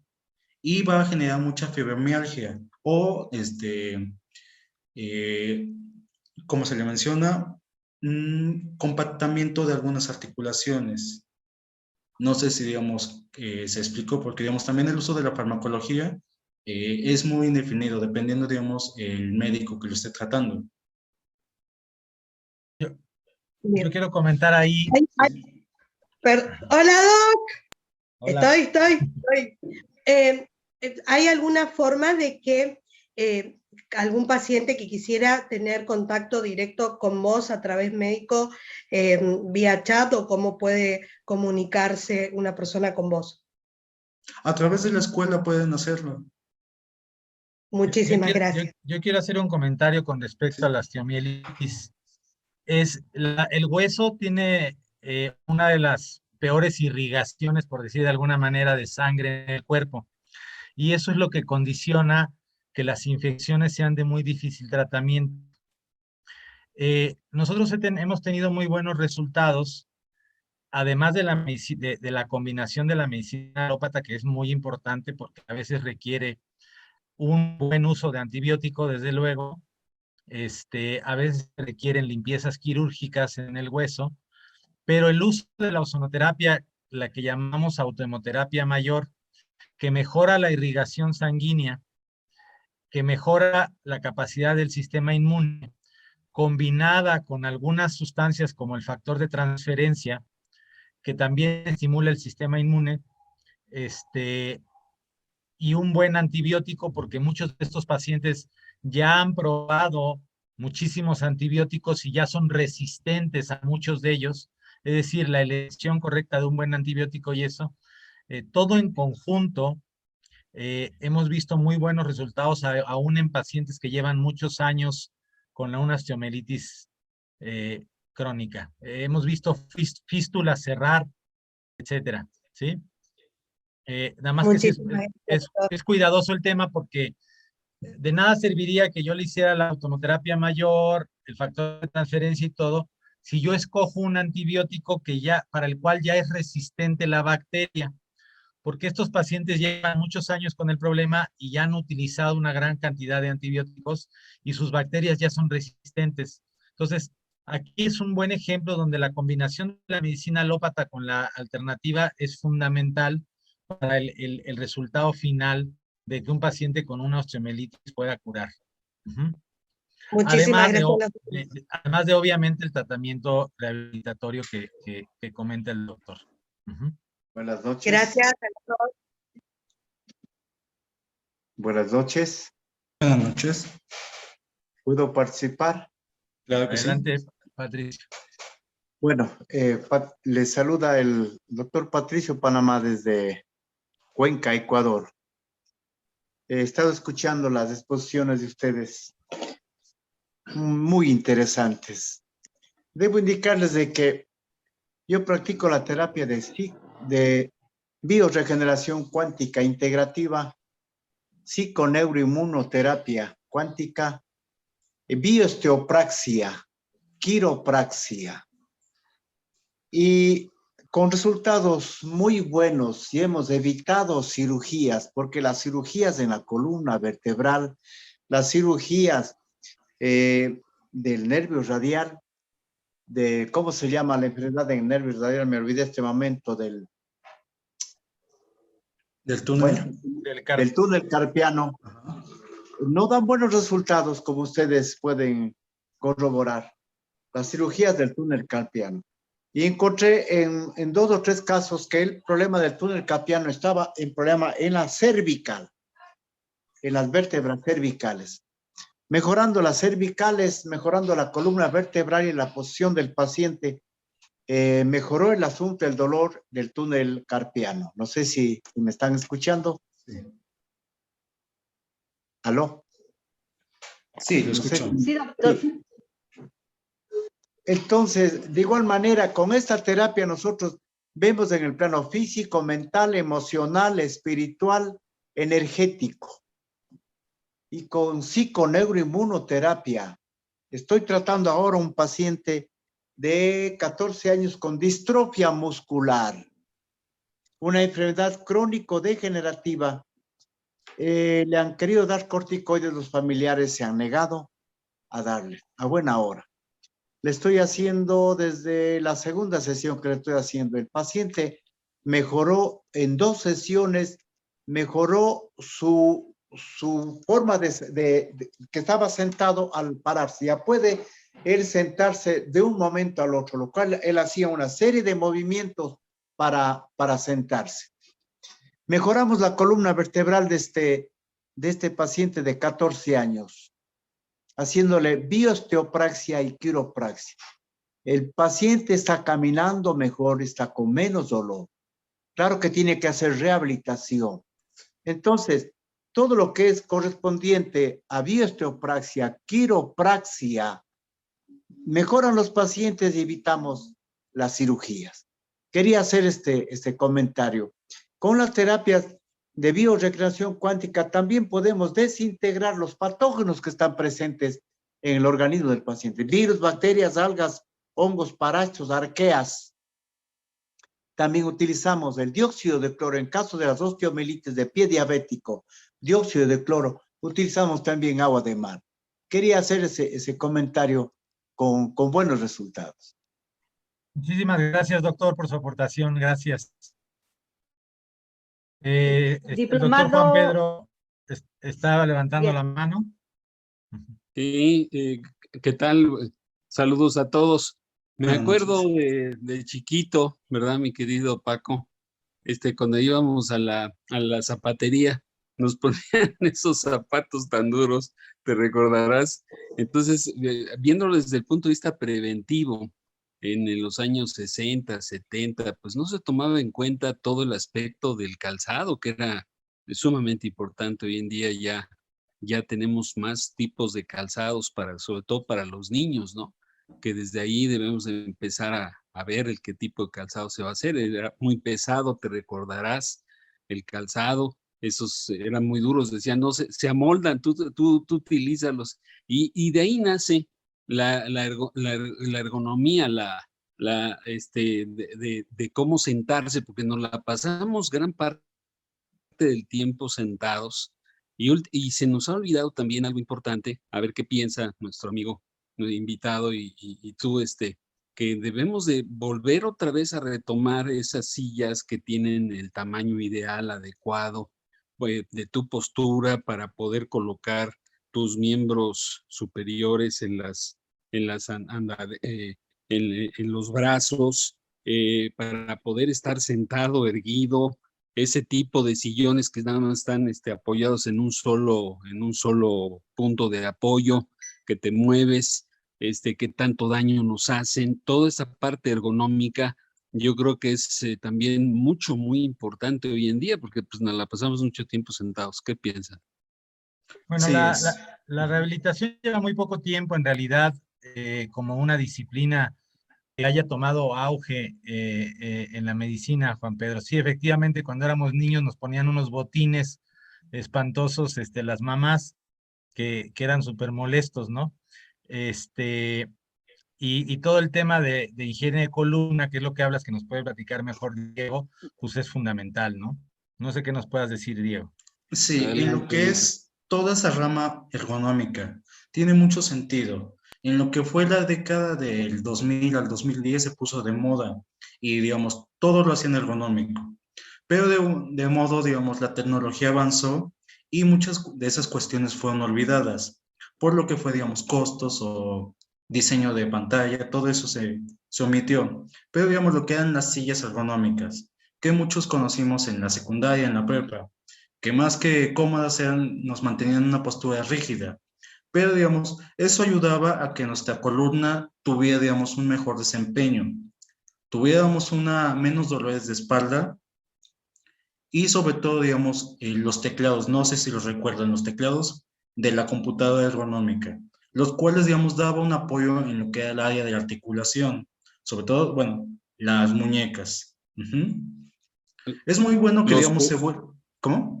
y va a generar mucha fibromialgia o, como se le menciona, compactamiento de algunas articulaciones. No sé si, digamos, se explicó, porque, digamos, también el uso de la farmacología es muy indefinido, dependiendo, digamos, el médico que lo esté tratando. Yo quiero comentar ahí. Hola, Doc. Hola. Estoy. ¿Hay alguna forma de que algún paciente que quisiera tener contacto directo con vos a través médico vía chat o cómo puede comunicarse una persona con vos? A través de la escuela pueden hacerlo. Muchísimas gracias. Yo quiero hacer un comentario con respecto a la osteomielitis. El hueso tiene una de las peores irrigaciones, por decir de alguna manera, de sangre en el cuerpo. Y eso es lo que condiciona que las infecciones sean de muy difícil tratamiento. Nosotros hemos tenido muy buenos resultados además de de la combinación de la medicina alópata, que es muy importante porque a veces requiere un buen uso de antibiótico, desde luego, a veces requieren limpiezas quirúrgicas en el hueso, pero el uso de la ozonoterapia, la que llamamos autohemoterapia mayor, que mejora la irrigación sanguínea, que mejora la capacidad del sistema inmune, combinada con algunas sustancias como el factor de transferencia, que también estimula el sistema inmune, y un buen antibiótico, porque muchos de estos pacientes ya han probado muchísimos antibióticos y ya son resistentes a muchos de ellos, es decir, la elección correcta de un buen antibiótico y eso, todo en conjunto, hemos visto muy buenos resultados aún en pacientes que llevan muchos años con una osteomielitis crónica. Hemos visto fístulas cerrar, etcétera, ¿sí? Nada más que sí es cuidadoso el tema porque de nada serviría que yo le hiciera la automoterapia mayor, el factor de transferencia y todo, si yo escojo un antibiótico para el cual ya es resistente la bacteria, porque estos pacientes llevan muchos años con el problema y ya han utilizado una gran cantidad de antibióticos y sus bacterias ya son resistentes. Entonces, aquí es un buen ejemplo donde la combinación de la medicina alópata con la alternativa es fundamental para el resultado final de que un paciente con una osteomielitis pueda curar. Muchísimas gracias. Además de, obviamente, el tratamiento rehabilitatorio que comenta el doctor. Buenas noches. Gracias. Buenas noches. Buenas noches. ¿Puedo participar? Claro que Adelante, sí. Patricio. Bueno, les saluda el doctor Patricio Panamá desde Cuenca, Ecuador. He estado escuchando las exposiciones de ustedes, muy interesantes. Debo indicarles de que yo practico la terapia de bioregeneración cuántica integrativa, psiconeuroinmunoterapia cuántica, bioesteopraxia, quiropraxia. Y con resultados muy buenos, y hemos evitado cirugías, porque las cirugías en la columna vertebral, las cirugías del nervio radial, ¿cómo se llama la enfermedad del nervio radial? Me olvidé este momento del túnel. Del túnel carpiano. Ajá. No dan buenos resultados, como ustedes pueden corroborar. Las cirugías del túnel carpiano. Y encontré en 2 o 3 casos que el problema del túnel carpiano estaba en problema en la cervical, en las vértebras cervicales. Mejorando las cervicales, mejorando la columna vertebral y la posición del paciente, mejoró el asunto del dolor del túnel carpiano. No sé si me están escuchando. Sí. ¿Aló? Sí, lo escucho. Sí, doctor. Sí. Entonces, de igual manera, con esta terapia nosotros vemos en el plano físico, mental, emocional, espiritual, energético. Y con psiconeuroinmunoterapia, estoy tratando ahora un paciente de 14 años con distrofia muscular, una enfermedad crónico-degenerativa. Le han querido dar corticoides, los familiares se han negado a darle a buena hora. Le estoy haciendo desde la segunda sesión que le estoy haciendo. El paciente mejoró en 2 sesiones, mejoró su forma que estaba sentado al pararse. Ya puede él sentarse de un momento al otro, lo cual él hacía una serie de movimientos para sentarse. Mejoramos la columna vertebral de este paciente de 14 años, haciéndole bioesteopraxia y quiropraxia. El paciente está caminando mejor, está con menos dolor. Claro que tiene que hacer rehabilitación. Entonces, todo lo que es correspondiente a bioesteopraxia, quiropraxia, mejoran los pacientes y evitamos las cirugías. Quería hacer este comentario. Con las terapias de bioregeneración cuántica también podemos desintegrar los patógenos que están presentes en el organismo del paciente. Virus, bacterias, algas, hongos, parásitos, arqueas. También utilizamos el dióxido de cloro en caso de las osteomielitis de pie diabético, dióxido de cloro, utilizamos también agua de mar. Quería hacer ese comentario con buenos resultados. Muchísimas gracias, doctor, por su aportación. Gracias. El doctor Juan Diplomado. Pedro estaba levantando Bien. la mano. Sí, ¿qué tal? Saludos a todos. Me Buenas acuerdo noches. de chiquito, ¿verdad, mi querido Paco? Cuando íbamos a la zapatería, nos ponían esos zapatos tan duros, te recordarás. Entonces, viéndolo desde el punto de vista preventivo, en los años 60, 70, pues no se tomaba en cuenta todo el aspecto del calzado, que era sumamente importante. Hoy en día ya tenemos más tipos de calzados sobre todo para los niños, ¿no? Que desde ahí debemos de empezar a ver qué tipo de calzado se va a hacer. Era muy pesado, te recordarás, el calzado, esos eran muy duros, decían, no, se amoldan, tú utilízalos. Y de ahí nace la ergonomía, de cómo sentarse, porque nos la pasamos gran parte del tiempo sentados y se nos ha olvidado también algo importante, a ver qué piensa nuestro amigo invitado y tú, que debemos de volver otra vez a retomar esas sillas que tienen el tamaño ideal, adecuado, pues, de tu postura para poder colocar tus miembros superiores en los brazos, para poder estar sentado, erguido, ese tipo de sillones que nada más están apoyados en un solo punto de apoyo, que te mueves, qué tanto daño nos hacen, toda esa parte ergonómica, yo creo que es también muy importante hoy en día, porque pues nos la pasamos mucho tiempo sentados. ¿Qué piensan? Bueno, Sí, la rehabilitación lleva muy poco tiempo, en realidad, como una disciplina que haya tomado auge en la medicina, Juan Pedro. Sí, efectivamente, cuando éramos niños nos ponían unos botines espantosos, las mamás, que eran súper molestos, ¿no? Y todo el tema de higiene de columna, que es lo que hablas, que nos puede platicar mejor Diego, pues es fundamental, ¿no? No sé qué nos puedas decir, Diego. Sí, en lo Adelante, que Diego. es toda esa rama ergonómica, tiene mucho sentido. En lo que fue la década del 2000 al 2010 se puso de moda y, digamos, todo lo hacían ergonómico. Pero de modo, digamos, la tecnología avanzó y muchas de esas cuestiones fueron olvidadas, por lo que fue, digamos, costos o diseño de pantalla, todo eso se omitió. Pero, digamos, lo que eran las sillas ergonómicas, que muchos conocimos en la secundaria, en la prepa, que más que cómodas nos mantenían en una postura rígida. Pero, digamos, eso ayudaba a que nuestra columna tuviera, digamos, un mejor desempeño, tuviéramos menos dolores de espalda y sobre todo, digamos, los teclados, no sé si los recuerdan, los teclados de la computadora ergonómica, los cuales, digamos, daban un apoyo en lo que era el área de la articulación, sobre todo, bueno, las muñecas. Es muy bueno que, digamos, ¿Cómo?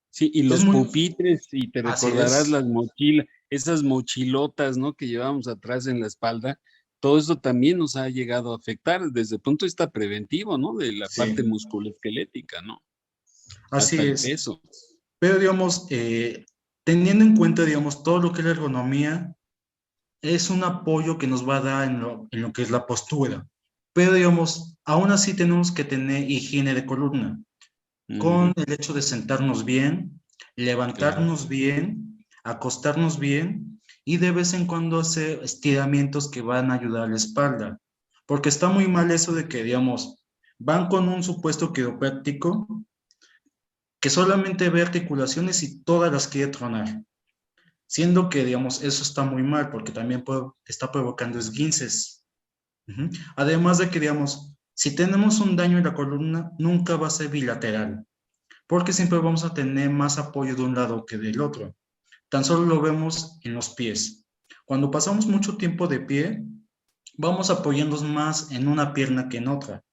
Sí, y Es los muy... pupitres, y te Así recordarás es. las mochilas, esas mochilotas, ¿no? Que llevábamos atrás en la espalda. Todo eso también nos ha llegado a afectar desde el punto de vista preventivo, ¿no? De la parte Sí, musculoesquelética, ¿no? así Hasta el es. peso. Pero, digamos, teniendo en cuenta, digamos, todo lo que es la ergonomía, es un apoyo que nos va a dar en lo que es la postura. Pero, digamos, aún así tenemos que tener higiene de columna, con el hecho de sentarnos bien, levantarnos bien, acostarnos bien y de vez en cuando hacer estiramientos que van a ayudar a la espalda. Porque está muy mal eso de que, digamos, van con un supuesto quiropráctico que solamente ve articulaciones y todas las quiere tronar. Siendo que, digamos, eso está muy mal porque también está provocando esguinces. Además de que, digamos, si tenemos un daño en la columna, nunca va a ser bilateral, porque siempre vamos a tener más apoyo de un lado que del otro. Tan solo lo vemos en los pies. Cuando pasamos mucho tiempo de pie, vamos apoyándonos más en una pierna que en otra.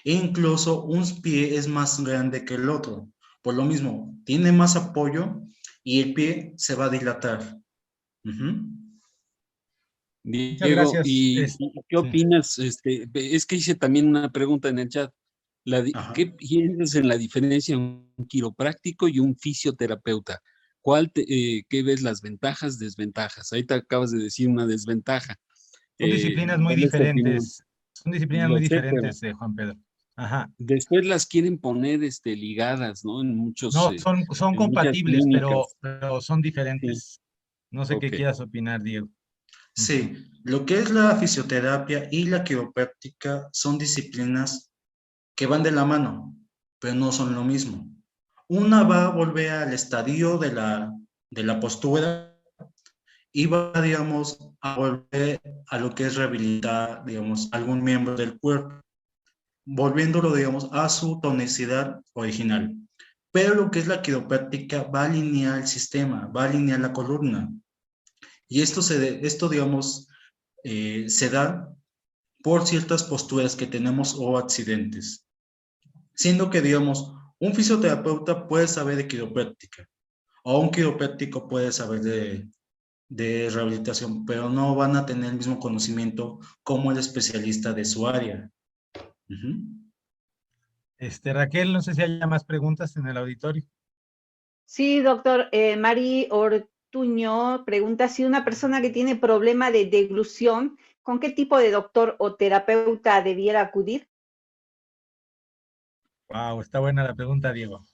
E incluso un pie es más grande que el otro. Por lo mismo, tiene más apoyo y el pie se va a dilatar. Diego, gracias. ¿y qué opinas? Es que hice también una pregunta en el chat. Ajá. ¿Qué piensas en la diferencia entre un quiropráctico y un fisioterapeuta? ¿Qué ves las ventajas, desventajas? Ahí te acabas de decir una desventaja. Son disciplinas muy ¿Cuál es tu opinión? diferentes. Son disciplinas Lo muy sé, pero diferentes, Juan Pedro. Ajá. después las quieren poner ligadas, ¿no? En No, son en muchas compatibles, clínicas. pero son Sí, diferentes. No sé qué ok. quieras opinar, Diego. Sí, lo que es la fisioterapia y la quiropráctica son disciplinas que van de la mano, pero no son lo mismo. Una va a volver al estadio de la postura y va, digamos, a volver a lo que es rehabilitar, digamos, algún miembro del cuerpo, volviéndolo, digamos, a su tonicidad original. Pero lo que es la quiropráctica va a alinear el sistema, va a alinear la columna. Y esto digamos, se da por ciertas posturas que tenemos o accidentes. Siendo que, digamos, un fisioterapeuta puede saber de quiropráctica o un quiropráctico puede saber de rehabilitación, pero no van a tener el mismo conocimiento como el especialista de su área. Raquel, no sé si haya más preguntas en el auditorio. Sí, doctor. Mari Ortuño pregunta si una persona que tiene problema de deglución, ¿con qué tipo de doctor o terapeuta debiera acudir? Wow, está buena la pregunta, Diego.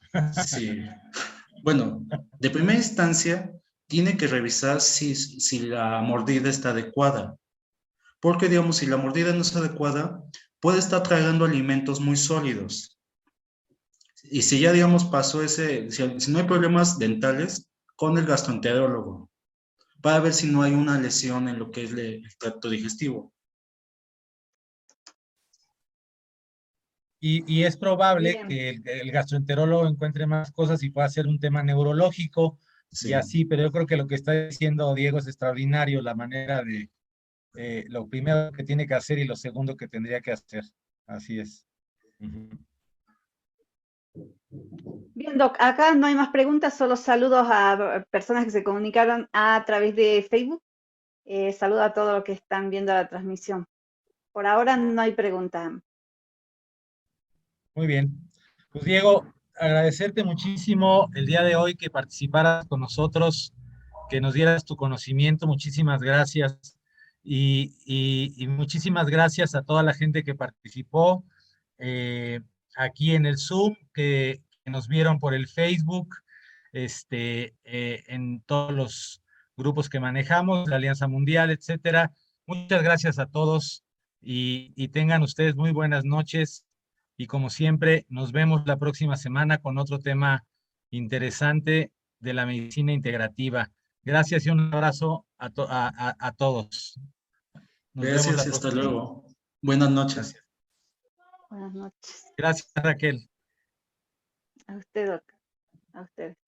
Sí. Bueno, de primera instancia, tiene que revisar si la mordida está adecuada. Porque, digamos, si la mordida no es adecuada, puede estar tragando alimentos muy sólidos. Y si ya, digamos, pasó si no hay problemas dentales, con el gastroenterólogo, para ver si no hay una lesión en lo que es el tracto digestivo. Y es probable Bien. que el gastroenterólogo encuentre más cosas y pueda ser un tema neurológico Sí. y así, pero yo creo que lo que está diciendo Diego es extraordinario, la manera de lo primero que tiene que hacer y lo segundo que tendría que hacer. Así es. Bien, Doc, acá no hay más preguntas, solo saludos a personas que se comunicaron a través de Facebook. Saludo a todos los que están viendo la transmisión. Por ahora no hay preguntas. Muy bien. Pues Diego, agradecerte muchísimo el día de hoy que participaras con nosotros, que nos dieras tu conocimiento. Muchísimas gracias. Y muchísimas gracias a toda la gente que participó aquí en el Zoom, que nos vieron por el Facebook, en todos los grupos que manejamos, la Alianza Mundial, etcétera. Muchas gracias a todos y tengan ustedes muy buenas noches. Y como siempre, nos vemos la próxima semana con otro tema interesante de la medicina integrativa. Gracias y un abrazo a todos. Nos vemos la Gracias y hasta próxima. luego. Buenas noches. Gracias. Buenas noches. Gracias, Raquel. A usted, doctor. A ustedes.